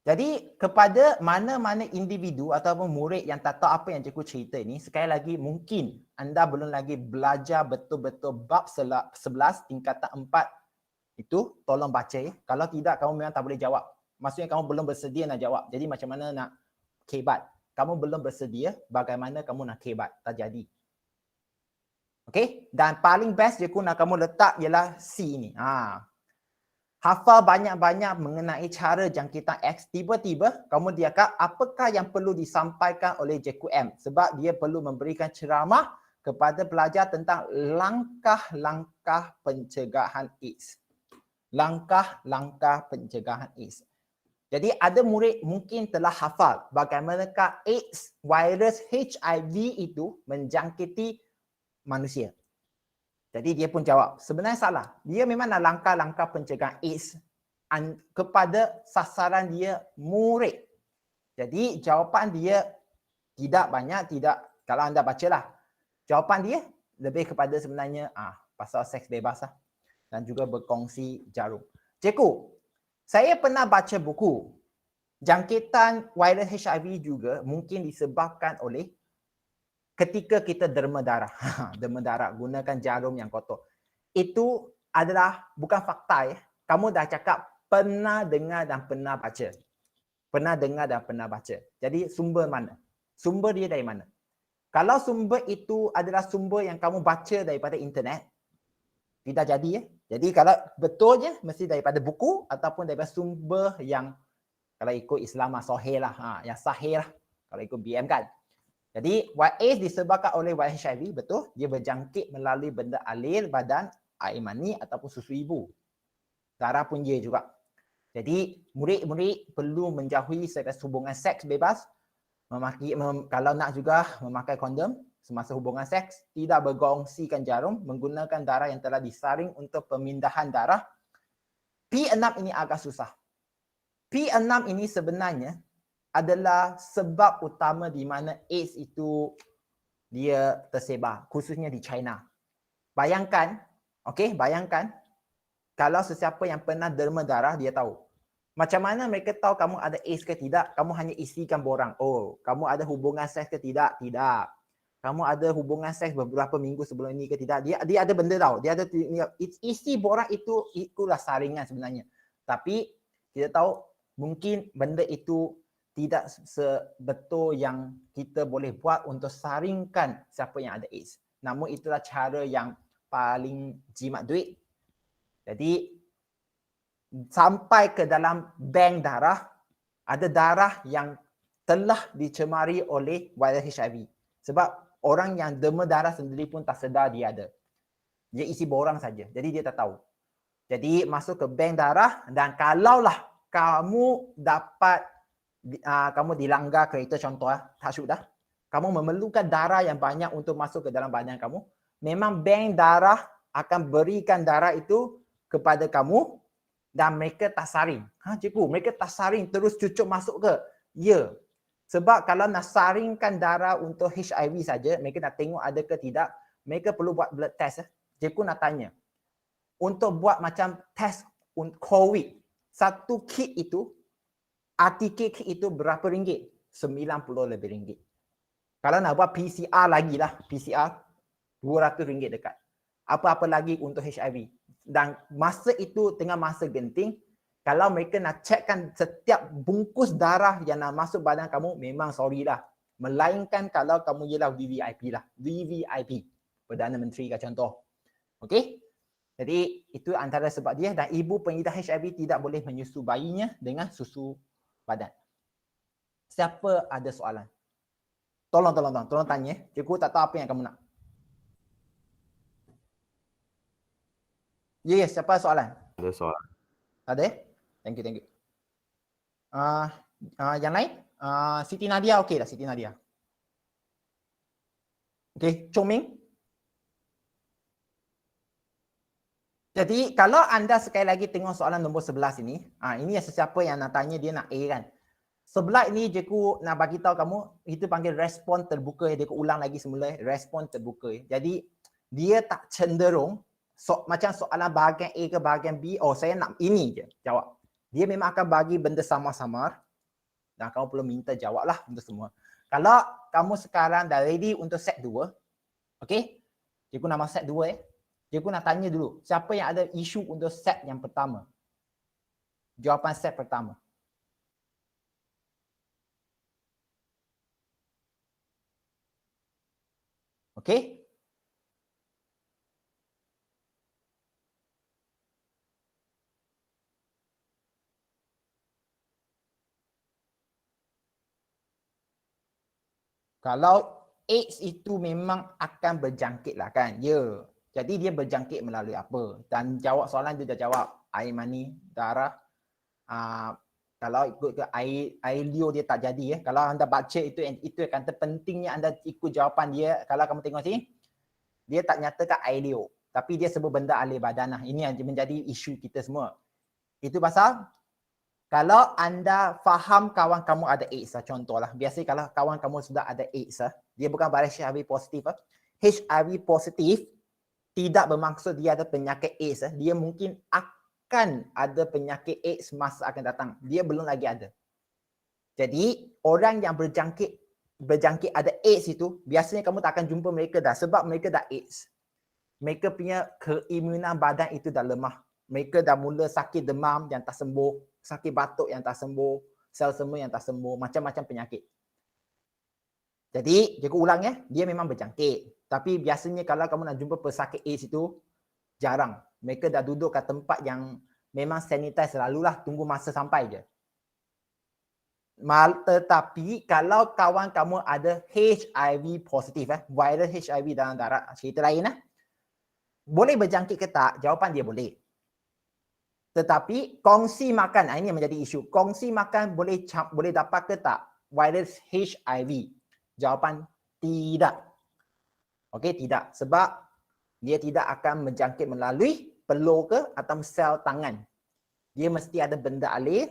Jadi kepada mana-mana individu ataupun murid yang tak tahu apa yang cikgu cerita ini, sekali lagi mungkin anda belum lagi belajar betul-betul bab 11 tingkatan 4 itu, tolong baca ya. Kalau tidak, kamu memang tak boleh jawab. Maksudnya kamu belum bersedia nak jawab. Jadi macam mana nak kebat? Kamu belum bersedia, bagaimana kamu nak kebat? Tak jadi. Okey? Dan paling best je nak kamu letak ialah C ni. Hafal banyak-banyak mengenai cara jangkitan X. Tiba-tiba kamu cakap apakah yang perlu disampaikan oleh Cikgu M. Sebab dia perlu memberikan ceramah kepada pelajar tentang langkah-langkah pencegahan AIDS. Langkah-langkah pencegahan AIDS. Jadi ada murid mungkin telah hafal bagaimanakah AIDS, virus HIV itu menjangkiti manusia. Jadi dia pun jawab, sebenarnya salah. Dia memang nak langkah-langkah pencegahan AIDS kepada sasaran dia murid. Jadi jawapan dia tidak banyak, tidak, kalau anda bacalah. Jawapan dia lebih kepada sebenarnya pasal seks bebas lah. Dan juga berkongsi jarum. Cikgu, saya pernah baca buku. Jangkitan virus HIV juga mungkin disebabkan oleh ketika kita derma darah. Derma darah, gunakan jarum yang kotor. Itu adalah bukan fakta ya. Kamu dah cakap pernah dengar dan pernah baca. Pernah dengar dan pernah baca. Jadi sumber mana? Sumber dia dari mana? Kalau sumber itu adalah sumber yang kamu baca daripada internet, tidak jadi ya. Jadi kalau betul je, mesti daripada buku ataupun daripada sumber yang kalau ikut Islam sahih lah. Yang sahih lah. Kalau ikut BM kan. Jadi AIDS disebabkan oleh virus HIV, betul? Dia berjangkit melalui benda alir badan, air mani ataupun susu ibu. Darah pun dia juga. Jadi murid-murid perlu menjauhi hubungan seks bebas. Kalau nak juga memakai kondom semasa hubungan seks, tidak berkongsikan jarum, menggunakan darah yang telah disaring untuk pemindahan darah. P6 ini agak susah. P6 ini sebenarnya adalah sebab utama di mana AIDS itu dia tersebar, khususnya di China. Bayangkan, okey, bayangkan kalau sesiapa yang pernah derma darah dia tahu. Macam mana mereka tahu kamu ada AIDS ke tidak? Kamu hanya isikan borang. Oh, kamu ada hubungan seks ke tidak? Tidak. Kamu ada hubungan seks beberapa minggu sebelum ini ke tidak? Dia ada benda tahu. Dia ada isi borang itulah saringan sebenarnya. Tapi kita tahu mungkin benda itu tidak sebetul yang kita boleh buat untuk saringkan siapa yang ada AIDS. Namun itulah cara yang paling jimat duit. Jadi sampai ke dalam bank darah, ada darah yang telah dicemari oleh virus HIV. Sebab orang yang derma darah sendiri pun tak sedar dia ada. Dia isi borang saja. Jadi dia tak tahu. Jadi masuk ke bank darah dan kalaulah kamu dapat kamu dilanggar kereta contoh tak syuk dah. Kamu memerlukan darah yang banyak untuk masuk ke dalam badan kamu. Memang bank darah akan berikan darah itu kepada kamu dan mereka tak saring. Cikgu, mereka tak saring terus cucuk masuk ke? Ya. Sebab kalau nak saringkan darah untuk HIV saja, mereka nak tengok ada ke tidak, mereka perlu buat blood test. Cikgu nak tanya. Untuk buat macam test COVID, satu kit itu, RTK kit itu berapa ringgit? 90 lebih ringgit. Kalau nak buat PCR lagi lah, PCR RM200 dekat. Apa-apa lagi untuk HIV. Dan masa itu tengah masa genting, kalau mereka nak cekkan setiap bungkus darah yang nak masuk badan kamu, memang sorry lah. Melainkan kalau kamu ialah VVIP lah. VVIP. Perdana Menteri ke contoh. Okey? Jadi itu antara sebab dia dan ibu pengidap HIV tidak boleh menyusu bayinya dengan susu badan. Siapa ada soalan? Tolong tanya. Cikgu tak tahu apa yang kamu nak. Ya, siapa soalan? Ada soalan. Ada? Thank you. Yang lain? Siti Nadia okey dah, Siti Nadia. Okey, Chong Ming. Jadi kalau anda sekali lagi tengok soalan nombor 11 ini, ini sesiapa yang nak tanya dia nak A kan. Sebelah ini cikgu nak bagi tahu kamu, itu panggil respon terbuka. Dia ulang lagi semula, respon terbuka. Jadi dia tak cenderung macam soalan bahagian A ke bahagian B, oh saya nak ini je jawab. Dia memang akan bagi benda samar-samar dan kamu perlu minta jawab lah untuk semua. Kalau kamu sekarang dah ready untuk set 2, okey? Cikgu nak masuk set 2 Cikgu nak tanya dulu, siapa yang ada isu untuk set yang pertama? Jawapan set pertama. Okey? Kalau AIDS itu memang akan berjangkit lah kan? Ya. Jadi dia berjangkit melalui apa? Dan jawab soalan dia dah jawab. Air mani, darah. Kalau ikut ke air liur dia tak jadi ya. Kalau anda baca itu akan terpentingnya anda ikut jawapan dia. Kalau kamu tengok sini, dia tak nyatakan air liur. Tapi dia sebut benda alih badan lah. Ini yang menjadi isu kita semua. Itu pasal kalau anda faham kawan kamu ada AIDS lah, contohlah. Biasanya kalau kawan kamu sudah ada AIDS lah, dia bukan virus HIV positif lah. HIV positif tidak bermaksud dia ada penyakit AIDS lah. Dia mungkin akan ada penyakit AIDS masa akan datang. Dia belum lagi ada. Jadi orang yang berjangkit ada AIDS itu, biasanya kamu tak akan jumpa mereka dah sebab mereka dah AIDS. Mereka punya keimunan badan itu dah lemah. Mereka dah mula sakit demam yang tak sembuh, sakit batuk yang tak sembuh, sel semua yang tak sembuh, macam-macam penyakit. Jadi, cikgu ulang ya, dia memang berjangkit. Tapi biasanya kalau kamu nak jumpa pesakit AIDS itu, jarang. Mereka dah duduk kat tempat yang memang sanitize selalulah, tunggu masa sampai je. Tetapi kalau kawan kamu ada HIV positif, virus HIV dalam darah, cerita lain boleh berjangkit ke tak? Jawapan dia boleh. Tetapi kongsi makan, ini yang menjadi isu. Kongsi makan boleh dapat ke tak virus HIV? Jawapan tidak. Okey, tidak. Sebab dia tidak akan menjangkit melalui peluh ke atau sel tangan. Dia mesti ada benda alih,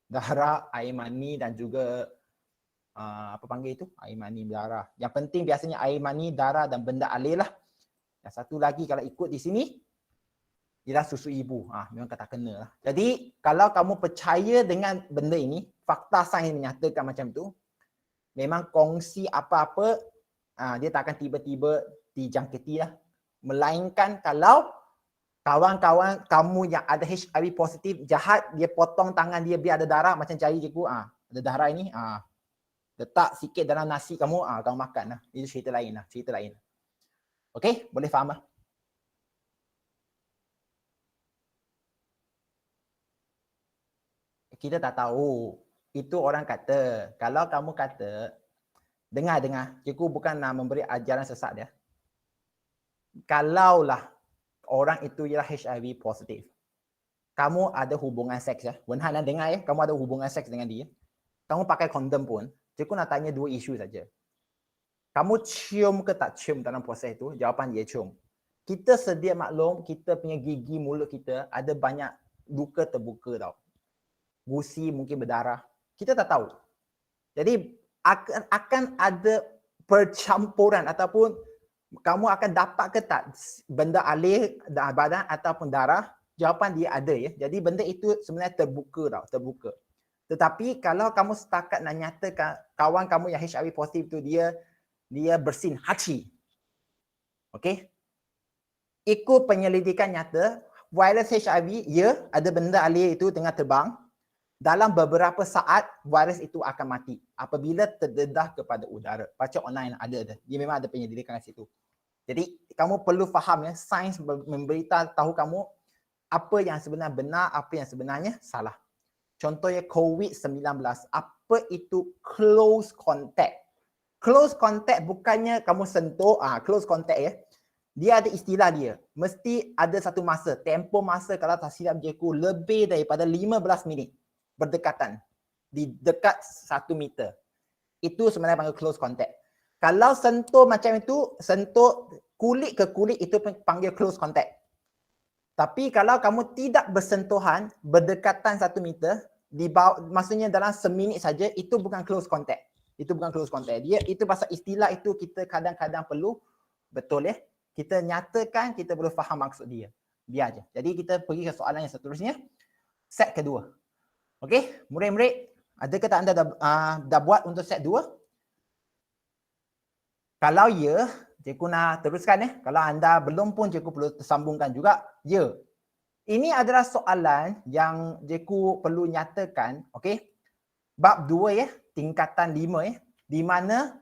darah, air mani dan juga apa panggil itu? Air mani, darah. Yang penting biasanya air mani, darah dan benda alir lah. Yang satu lagi kalau ikut di sini, ialah susu ibu. Memang kata kena lah. Jadi kalau kamu percaya dengan benda ini, fakta sains menyatakan macam tu, memang kongsi apa-apa, dia tak akan tiba-tiba dijangkiti lah. Melainkan kalau kawan-kawan kamu yang ada HIV positif, jahat, dia potong tangan dia biar ada darah, macam cari cikgu, ada darah ini, letak sikit dalam nasi kamu, kamu makan lah. Itu cerita lain lah, cerita lain. Okey, boleh faham lah? Kita tak tahu. Itu orang kata. Kalau kamu kata, dengar, cikgu bukan nak memberi ajaran sesat dia. Kalaulah orang itu ialah HIV positif, kamu ada hubungan seks ya. Wenhan dengar ya, kamu ada hubungan seks dengan dia. Kamu pakai kondom pun, cikgu nak tanya dua isu saja. Kamu cium ke tak cium dalam proses itu? Jawapan dia cium. Kita sedia maklum, kita punya gigi mulut kita ada banyak luka terbuka tau. Gusi mungkin berdarah. Kita tak tahu. Jadi akan ada percampuran ataupun kamu akan dapat ke tak benda alir badan ataupun darah? Jawapan dia ada ya. Jadi benda itu sebenarnya terbuka tau, terbuka. Tetapi kalau kamu setakat nak nyatakan kawan kamu yang HIV positif tu dia bersin haji. Okey? Ikut penyelidikan nyata, virus HIV ya ada benda alir itu tengah terbang. Dalam beberapa saat virus itu akan mati apabila terdedah kepada udara. Baca online ada. Dia memang ada penyelidikan kat situ. Jadi kamu perlu faham ya, sains memberitahu kamu apa yang sebenarnya benar, apa yang sebenarnya salah. Contohnya COVID-19, apa itu close contact? Close contact bukannya kamu sentuh, close contact ya. Dia ada istilah dia. Mesti ada satu masa, tempoh masa kalau tak silap cikgu lebih daripada 15 minit berdekatan di dekat 1 meter. Itu sebenarnya panggil close contact. Kalau sentuh macam itu, sentuh kulit ke kulit itu panggil close contact. Tapi kalau kamu tidak bersentuhan berdekatan 1 meter, maksudnya dalam seminit saja, itu bukan close contact. Itu bukan close contact. Dia itu pasal istilah itu kita kadang-kadang perlu betul ya. Kita nyatakan, kita perlu faham maksud dia. Biar aja. Jadi kita pergi ke soalan yang seterusnya. Set kedua. Okey, murid-murid, adakah tak anda dah buat untuk set 2? Kalau ya, cikgu nak teruskan ya. Kalau anda belum pun cikgu perlu tersambungkan juga. Ya. Ini adalah soalan yang cikgu perlu nyatakan, okey. Bab 2 ya, tingkatan 5 ya. Di mana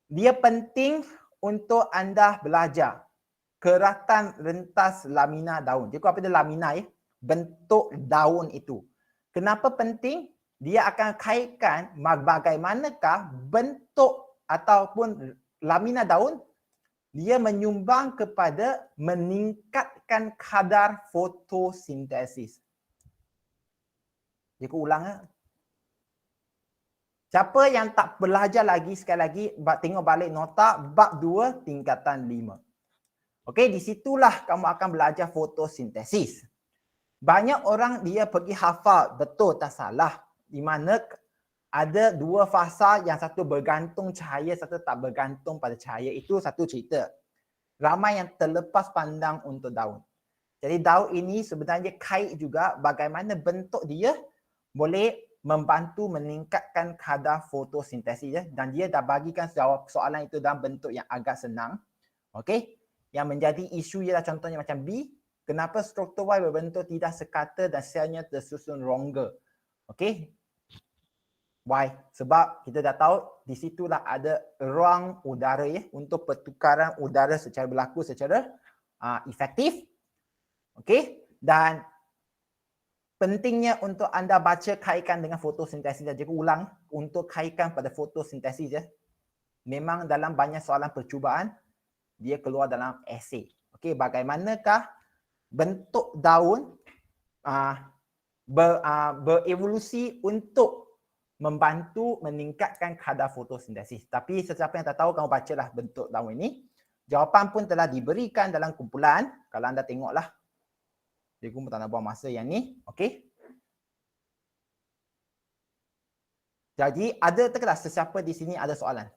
dia penting untuk anda belajar keratan rentas lamina daun. Cikgu apa itu lamina ya? Bentuk daun itu. Kenapa penting? Dia akan kaitkan bagaimanakah bentuk ataupun lamina daun dia menyumbang kepada meningkatkan kadar fotosintesis. Cikgu ulang ya. Siapa yang tak belajar lagi, sekali lagi tengok balik nota bab 2 tingkatan 5. Okey, di situlah kamu akan belajar fotosintesis. Banyak orang dia pergi hafal, betul tak salah. Di mana ada dua fasa, yang satu bergantung cahaya, satu tak bergantung pada cahaya. Itu satu cerita. Ramai yang terlepas pandang untuk daun. Jadi daun ini sebenarnya kait juga bagaimana bentuk dia boleh membantu meningkatkan kadar fotosintesis ya. Dan dia dah bagikan jawab soalan itu dalam bentuk yang agak senang. Okey. Yang menjadi isu ialah contohnya macam B. Kenapa struktur Y berbentuk tidak sekata dan selnya tersusun rongga? Okey. Y. Sebab kita dah tahu di situlah ada ruang udara ya untuk pertukaran udara secara berlaku secara efektif. Okey. Dan pentingnya untuk anda baca kaitkan dengan fotosintesis. Cikgu ulang untuk kaitkan pada fotosintesis ya. Memang dalam banyak soalan percubaan dia keluar dalam esei. Okey, bagaimanakah bentuk daun berevolusi untuk membantu meningkatkan kadar fotosintesis. Tapi sesiapa yang tak tahu, kamu bacalah bentuk daun ini. Jawapan pun telah diberikan dalam kumpulan. Kalau anda tengoklah. Cikgu pun tak nak buang masa yang ni. Okey. Jadi ada terkelas sesiapa di sini ada soalan?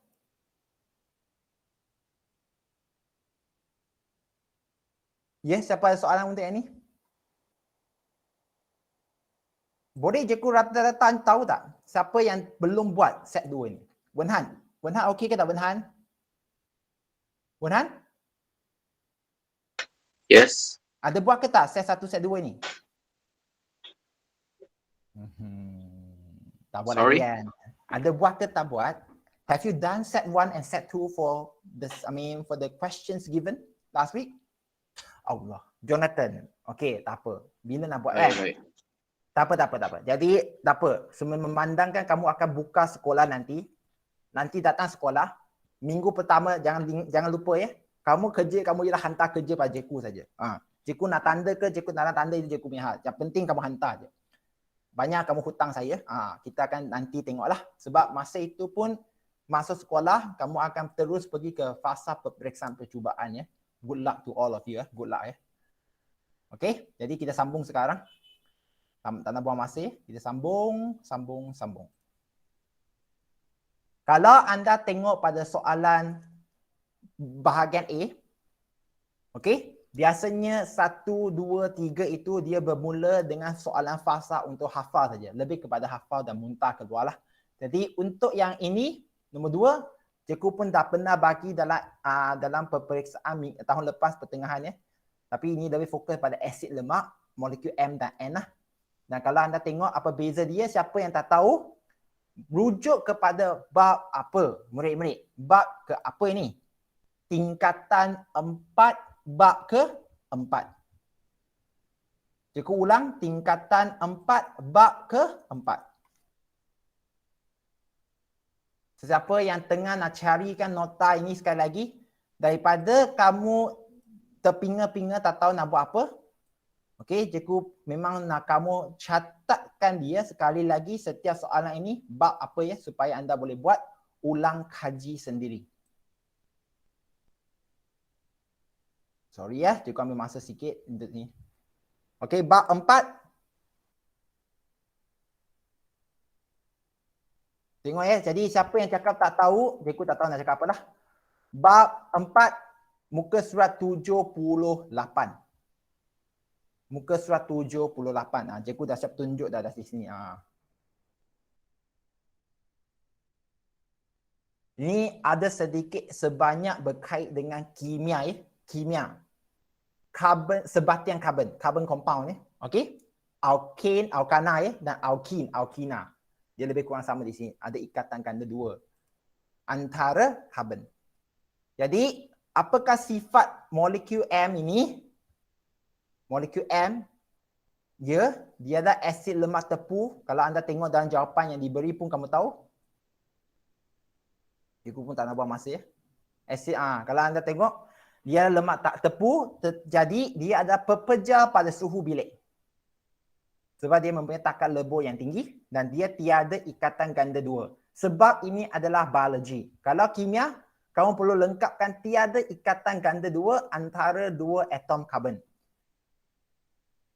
Yes, siapa ada soalan untuk yang ni? Boleh je ku rata-rata tahu tak siapa yang belum buat set 2 ni? Wenhan. Wenhan okey ke tak Wenhan? Wenhan? Yes. Ada buat ke tak set 1 set 2 ni? Tak buat Sorry? lagi kan? Ada buat ke tak buat? Have you done set 1 and set 2 for this, for the questions given last week? Allah. Jonathan. Okey, tak apa. Bila nak buat kan? Baik. Tak apa. Jadi, tak apa. Semua memandangkan kamu akan buka sekolah nanti. Nanti datang sekolah. Minggu pertama, jangan lupa ya. Kamu ialah hantar kerja pada cikgu saja. Cikgu nak tanda ke, cikgu tak nak tanda, itu cikgu punya hal. Yang penting kamu hantar je. Banyak kamu hutang saya. Kita akan nanti tengoklah. Sebab masa itu pun, masa sekolah, kamu akan terus pergi ke fasa peperiksaan percubaan ya. Good luck to all of you. Good luck ya. Okey, jadi kita sambung sekarang. Tak nak buang masa, kita sambung. Kalau anda tengok pada soalan bahagian A, okey, biasanya 1, 2, 3 itu dia bermula dengan soalan fasa untuk hafal saja. Lebih kepada hafal dan muntah keluarlah. Jadi untuk yang ini, nombor 2, cikgu pun dah pernah bagi dalam peperiksaan tahun lepas pertengahan ya. Tapi ini lebih fokus pada asid lemak, molekul M dan N lah. Dan kalau anda tengok apa beza dia, siapa yang tak tahu, rujuk kepada bab apa, murid-murid? Bab ke apa ini? Tingkatan 4, bab ke-4. Cikgu ulang, tingkatan 4, bab ke-4. Sesiapa yang tengah nak carikan nota ini sekali lagi, daripada kamu terpinga-pinga tak tahu nak buat apa, okey, cikgu memang nak kamu catatkan dia sekali lagi setiap soalan ini, bab apa ya, supaya anda boleh buat ulang kaji sendiri. Sorry ya, cikgu ambil masa sikit untuk ni. Okey, bab 4. Tengok ya, jadi siapa yang cakap tak tahu, cikgu tak tahu nak cakap apa lah. Bab 4, muka surat 78. Muka surat 78. Cikgu dah siap tunjuk dah di sini. Ini ada sedikit sebanyak berkait dengan kimia ya. Kimia. Karbon, sebatian karbon. Karbon compound ya. Okey. Alkane, alkana ya. Dan alkin, alkina. Dia lebih kurang sama di sini. Ada ikatan ganda 2 antara karbon. Jadi, apakah sifat molekul M ini? Molekul M, dia adalah asid lemak tepu. Kalau anda tengok dalam jawapan yang diberi pun kamu tahu. Cikgu pun tak nak buang masa ya. Asid, kalau anda tengok, dia adalah lemak tak tepu, jadi dia adalah pepejar pada suhu bilik. Sebab dia mempunyai takar lebur yang tinggi dan dia tiada ikatan ganda 2. Sebab ini adalah biologi. Kalau kimia, kamu perlu lengkapkan tiada ikatan ganda 2 antara 2 atom karbon.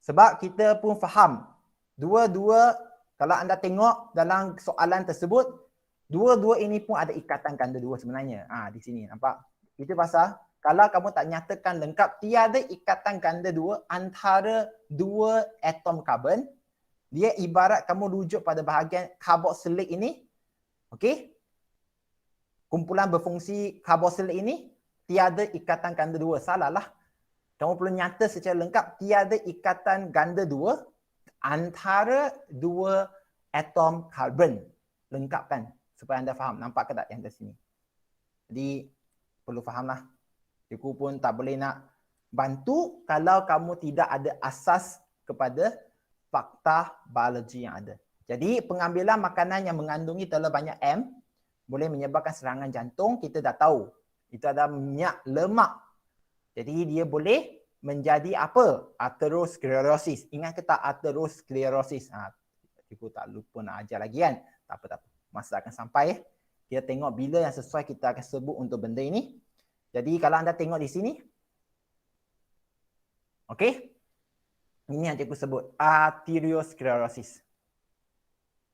Sebab kita pun faham, dua-dua kalau anda tengok dalam soalan tersebut, dua-dua ini pun ada ikatan ganda 2 sebenarnya. Di sini nampak? Itu pasal kalau kamu tak nyatakan lengkap tiada ikatan ganda 2 antara 2 atom karbon, dia ibarat kamu rujuk pada bahagian karboksilik ini. Okey? Kumpulan berfungsi karboksilik ini tiada ikatan ganda 2. Salah lah. Kamu perlu nyata secara lengkap tiada ikatan ganda 2 antara 2 atom karbon. Lengkapkan supaya anda faham. Nampak ke tak yang di sini? Jadi perlu fahamlah. Cikgu pun tak boleh nak bantu kalau kamu tidak ada asas kepada fakta biologi yang ada. Jadi pengambilan makanan yang mengandungi terlalu banyak M boleh menyebabkan serangan jantung. Kita dah tahu. Itu adalah minyak lemak. Jadi dia boleh menjadi apa? Aterosklerosis. Ingat ke tak aterosklerosis? Cikgu tak lupa nak ajar lagi kan? Tak apa. Masa akan sampai. Kita tengok bila yang sesuai kita akan sebut untuk benda ini. Jadi kalau anda tengok di sini. Okey. Ini yang cikgu sebut. Arteriosklerosis.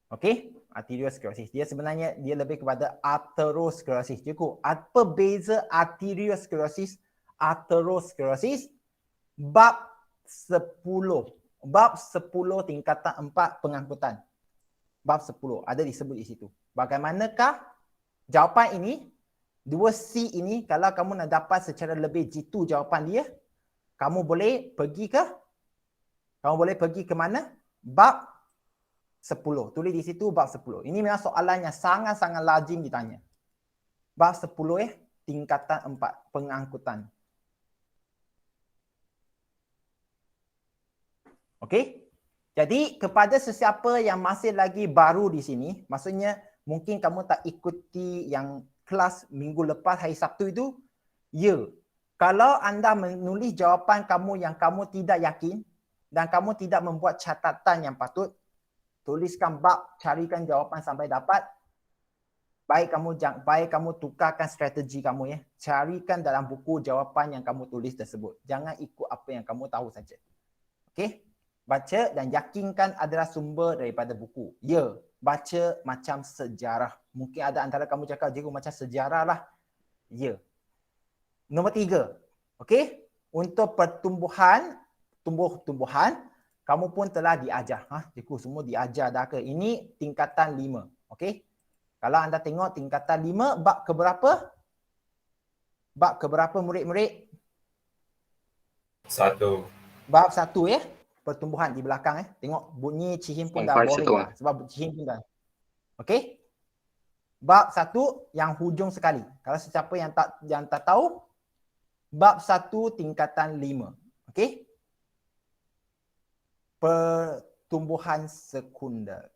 Okey, arteriosklerosis. Dia sebenarnya dia lebih kepada aterosklerosis. Cikgu, apa beza arteriosklerosis, aterosklerosis? Bab 10. Bab 10 tingkatan 4 pengangkutan. Bab 10 ada disebut di situ. Bagaimanakah jawapan ini, 2C ini, kalau kamu nak dapat secara lebih jitu jawapan dia, kamu boleh pergi ke mana? Bab 10. Tulis di situ bab 10. Ini memang soalan yang sangat-sangat lazim ditanya. Bab 10 tingkatan 4 pengangkutan. Okey? Jadi kepada sesiapa yang masih lagi baru di sini, maksudnya mungkin kamu tak ikuti yang kelas minggu lepas hari Sabtu itu, ya. Kalau anda menulis jawapan kamu yang kamu tidak yakin dan kamu tidak membuat catatan yang patut, tuliskan bab, carikan jawapan sampai dapat. Baik kamu tukarkan strategi kamu ya. Carikan dalam buku jawapan yang kamu tulis tersebut. Jangan ikut apa yang kamu tahu saja. Okey? Baca dan yakinkan adalah sumber daripada buku. Ya, baca macam sejarah. Mungkin ada antara kamu cakap, cikgu macam sejarah lah. Ya. Nombor 3. Okey? Untuk tumbuhan, kamu pun telah diajar. Cikgu semua diajar dah ke? Ini tingkatan 5. Okey? Kalau anda tengok tingkatan 5, bab keberapa? Bab keberapa murid-murid? 1. Bab 1 ya. Pertumbuhan di belakang Tengok bunyi Cihim pun dah boring dah. Sebab Cihim pun dah. Okey? Bab 1 yang hujung sekali. Kalau sesiapa yang tak tahu, bab 1 tingkatan 5. Okey? Pertumbuhan sekunder.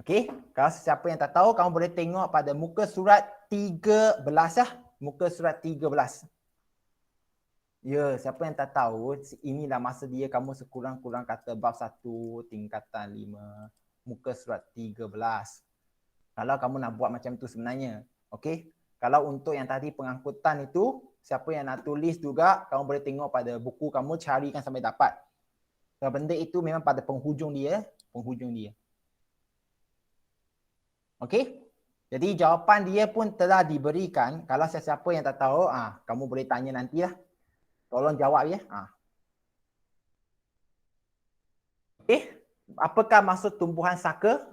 Okey? Kalau sesiapa yang tak tahu, kamu boleh tengok pada muka surat 13 Muka surat 13. Ya, siapa yang tak tahu, inilah masa dia kamu sekurang-kurang kata bab 1 tingkatan 5 muka surat 13. Kalau kamu nak buat macam tu sebenarnya. Okey? Kalau untuk yang tadi pengangkutan itu, siapa yang nak tulis juga, kamu boleh tengok pada buku kamu, carikan sampai dapat. Kalau benda itu memang pada penghujung dia. Okey? Jadi jawapan dia pun telah diberikan. Kalau sesiapa yang tak tahu, kamu boleh tanya nantilah. Tolong jawab ya. Okey. Apakah maksud tumbuhan saka?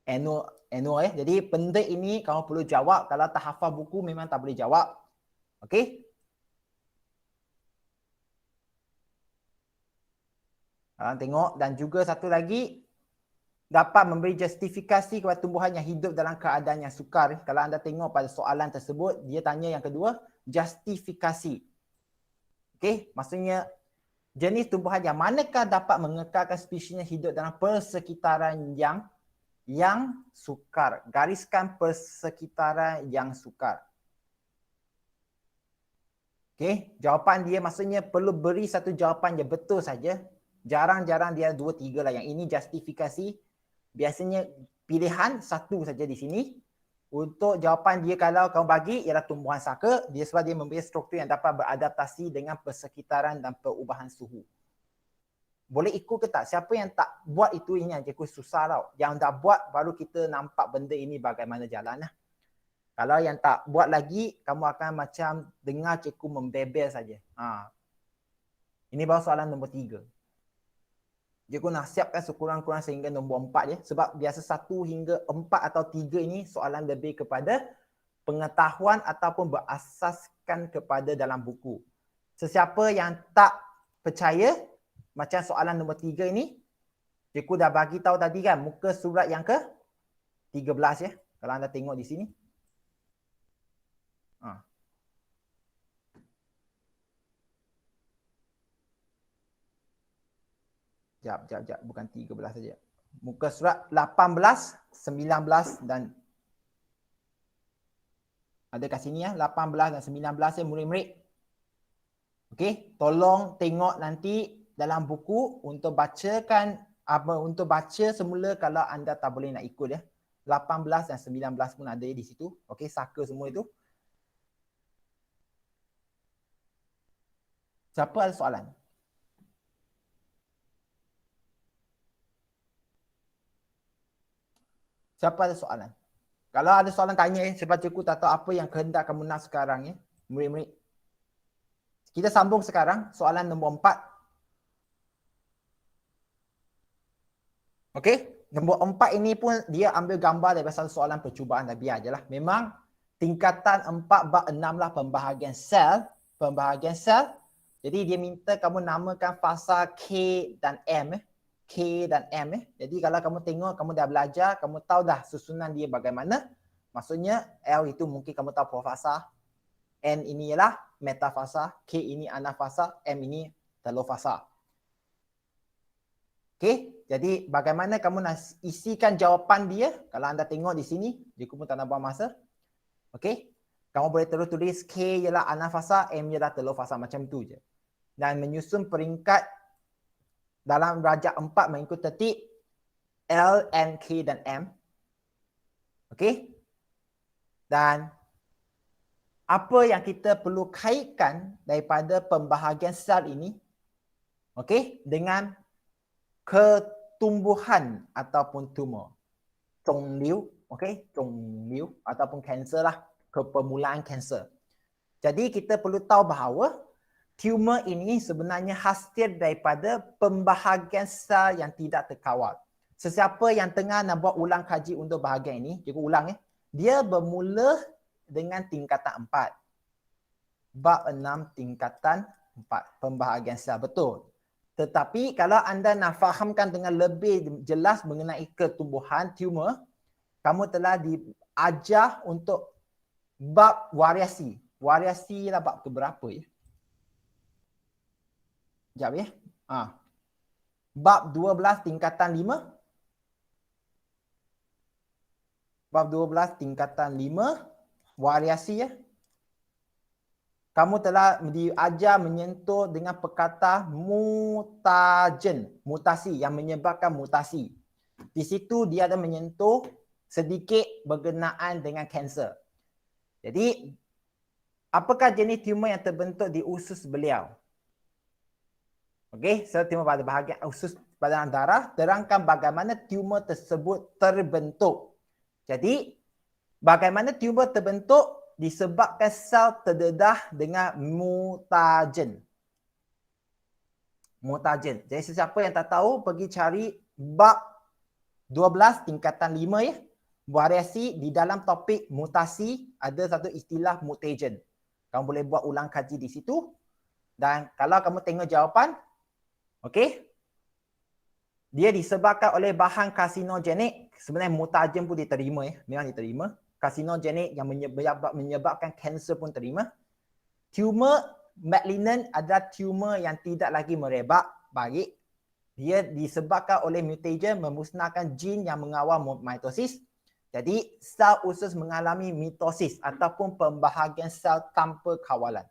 Annual ya. Jadi benda ini kamu perlu jawab. Kalau tak hafal buku memang tak boleh jawab. Okey. Tengok, dan juga satu lagi, dapat memberi justifikasi kepada tumbuhan yang hidup dalam keadaan yang sukar. Kalau anda tengok pada soalan tersebut, dia tanya yang kedua, justifikasi. Okey, maksudnya jenis tumbuhan yang manakah dapat mengekalkan spesiesnya hidup dalam persekitaran yang sukar. Gariskan persekitaran yang sukar. Okey, jawapan dia maksudnya perlu beri satu jawapan yang betul saja. Jarang-jarang dia 2-3 lah. Yang ini justifikasi. Biasanya pilihan satu saja di sini. Untuk jawapan dia kalau kamu bagi ialah tumbuhan saka. Dia sebab dia memberi struktur yang dapat beradaptasi dengan persekitaran dan perubahan suhu. Boleh ikut ke tak? Siapa yang tak buat itu, ini yang cikgu susah tau. Yang dah buat baru kita nampak benda ini bagaimana jalan lah. Kalau yang tak buat lagi, kamu akan macam dengar cikgu membebel saja. Ini baru soalan nombor 3. Cikgu nak siapkan sekurang-kurang sehingga nombor 4 je. Sebab biasa 1 hingga 4 atau 3 ini soalan lebih kepada pengetahuan ataupun berasaskan kepada dalam buku. Sesiapa yang tak percaya, macam soalan nombor 3 ini, cikgu dah bagi tahu tadi kan, muka surat yang ke 13 ya. Kalau anda tengok di sini. Sekejap. Bukan 13 saja. Muka surat 18, 19 dan ada kat sini ya, 18 dan 19 ya murid-murid. Okey, tolong tengok nanti dalam buku untuk bacakan untuk baca semula kalau anda tak boleh nak ikut ya. 18 dan 19 pun ada di situ. Okey, saka semua itu. Siapa ada soalan? Siapa ada soalan? Kalau ada soalan tanya sebab cikgu tak tahu apa yang kehendak kamu nak sekarang murid-murid. Kita sambung sekarang soalan nombor 4. Okey, nombor 4 ini pun dia ambil gambar daripada satu soalan percubaan, dah biar je lah. Memang tingkatan 4 bab 6 lah pembahagian sel. Jadi dia minta kamu namakan fasa K dan M. K dan M. Jadi kalau kamu tengok, kamu dah belajar, kamu tahu dah susunan dia bagaimana. Maksudnya L itu mungkin kamu tahu profasa. N ini ialah metafasa. K ini anafasa. M ini telofasa. Okey, jadi bagaimana kamu nak isikan jawapan dia? Kalau anda tengok di sini, cikgu pun tak nak buang masa. Okey, kamu boleh terus tulis K ialah anafasa, M ialah telofasa, macam tu je. Dan menyusun peringkat dalam darjah 4 mengikut tertib L, N, K dan M. Okey. Dan apa yang kita perlu kaitkan daripada pembahagian sel ini, okey, dengan ketumbuhan ataupun tumor. Zhongliu, okey, zhongliu ataupun kanser lah, kepermulaan kanser. Jadi kita perlu tahu bahawa tumor ini sebenarnya hasil daripada pembahagian sel yang tidak terkawal. Sesiapa yang tengah nak buat ulang kaji untuk bahagian ini, cikgu ulang dia bermula dengan tingkatan 4. Bab 6 tingkatan 4, pembahagian sel, betul. Tetapi kalau anda nak fahamkan dengan lebih jelas mengenai ketumbuhan tumor, kamu telah diajar untuk bab variasi. Variasi lah bab keberapa ya? Sekejap ya. Bab 12 tingkatan 5. Bab 12 tingkatan 5. Variasi ya. Kamu telah diajar menyentuh dengan perkataan mutagen. Mutasi, yang menyebabkan mutasi. Di situ dia ada menyentuh sedikit berkenaan dengan kanser. Jadi, apakah jenis tumor yang terbentuk di usus beliau? Okey, sel tumor pada bahagian usus pada darah, terangkan bagaimana tumor tersebut terbentuk. Jadi, bagaimana tumor terbentuk disebabkan sel terdedah dengan mutagen. Mutagen. Jadi sesiapa yang tak tahu, pergi cari bab 12 tingkatan 5 ya. Variasi di dalam topik mutasi ada satu istilah mutagen. Kamu boleh buat ulang kaji di situ. Dan kalau kamu tengok jawapan, okey, dia disebabkan oleh bahan karsinogenik. Sebenarnya mutagen pun diterima ya. Memang diterima. Karsinogenik yang menyebabkan kanser pun terima. Tumor malignant adalah tumor yang tidak lagi merebak baik. Dia disebabkan oleh mutagen memusnahkan jin yang mengawal mitosis. Jadi sel usus mengalami mitosis ataupun pembahagian sel tanpa kawalan.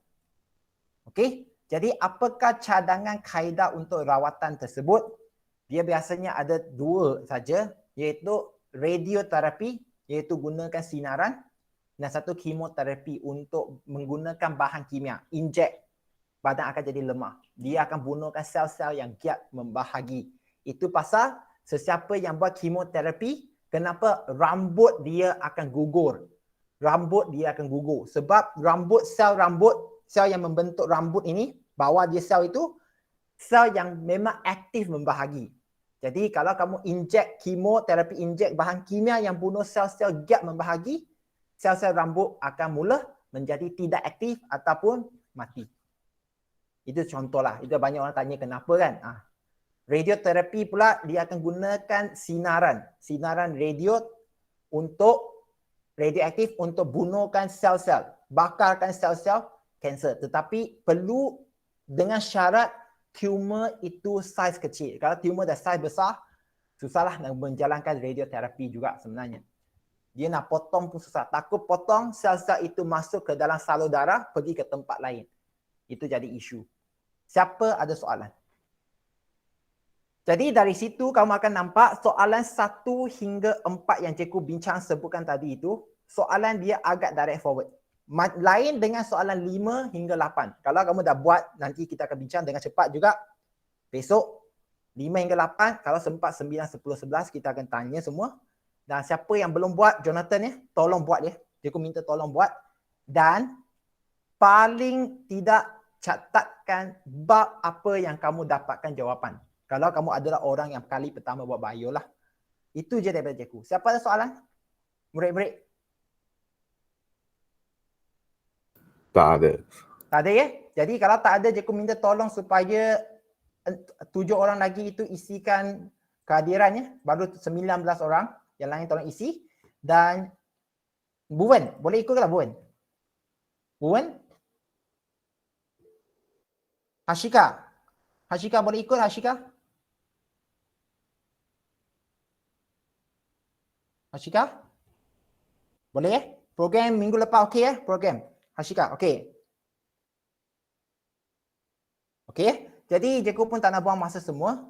Okey, jadi apakah cadangan kaedah untuk rawatan tersebut? Dia biasanya ada 2 saja, iaitu radioterapi, iaitu gunakan sinaran, dan satu kemoterapi untuk menggunakan bahan kimia, injek, badan akan jadi lemah. Dia akan bunuhkan sel-sel yang giat membahagi. Itu pasal sesiapa yang buat kemoterapi, kenapa rambut dia akan gugur. Rambut dia akan gugur. Sebab sel yang membentuk rambut ini, bawah dia sel itu, sel yang memang aktif membahagi. Jadi kalau kamu injek kemoterapi, injek bahan kimia yang bunuh sel-sel giat membahagi, sel-sel rambut akan mula menjadi tidak aktif ataupun mati. Itu contohlah. Itu banyak orang tanya kenapa kan. Radioterapi pula dia akan gunakan sinaran radio untuk radioaktif untuk bunuhkan sel-sel, bakarkan sel-sel kanser. Tetapi perlu dengan syarat tumor itu saiz kecil. Kalau tumor dah saiz besar, susahlah nak menjalankan radioterapi juga sebenarnya. Dia nak potong pun susah. Takut potong sel-sel itu masuk ke dalam salur darah, pergi ke tempat lain. Itu jadi isu. Siapa ada soalan? Jadi dari situ kamu akan nampak soalan 1 hingga 4 yang cikgu bincang sebutkan tadi itu, soalan dia agak direct forward. Lain dengan soalan 5 hingga 8. Kalau kamu dah buat, nanti kita akan bincang dengan cepat juga. Besok 5 hingga 8, kalau sempat 9, 10, 11 kita akan tanya semua. Dan siapa yang belum buat, Jonathan ya, tolong buat dia. Cikgu minta tolong buat. Dan paling tidak catatkan bab apa yang kamu dapatkan jawapan. Kalau kamu adalah orang yang kali pertama buat bio lah. Itu je daripada cikgu. Siapa ada soalan? Murid-murid? Tak ada. Tak ada ya? Jadi kalau tak ada, cikgu minta tolong supaya 7 orang lagi itu isikan kehadirannya. Baru 19 orang. Yang lain tolong isi. Dan Buwen, boleh ikut ke lah Buwen? Buwen? Hashika? Hashika boleh ikut Hashika? Hashika? Boleh ya? Program minggu lepas okey ya? Program. Hashika, okey. Okey. Jadi cikgu pun tak nak buang masa semua.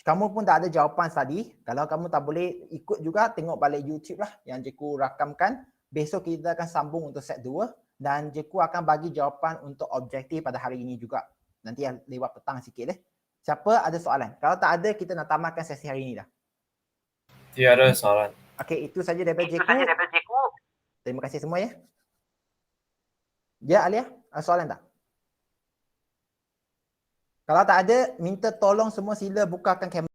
Kamu pun tak ada jawapan tadi. Kalau kamu tak boleh ikut juga, tengok balik YouTube lah yang cikgu rakamkan. Besok kita akan sambung untuk set 2 dan cikgu akan bagi jawapan untuk objektif pada hari ini juga. Nanti yang lewat petang sikit deh. Siapa ada soalan? Kalau tak ada, kita nak tamatkan sesi hari ini dah. Tiada soalan. Okey, itu saja daripada cikgu. Terima kasih semua ya. Ya, Alia, ada soalan tak? Kalau tak ada, minta tolong semua sila bukakan kamera.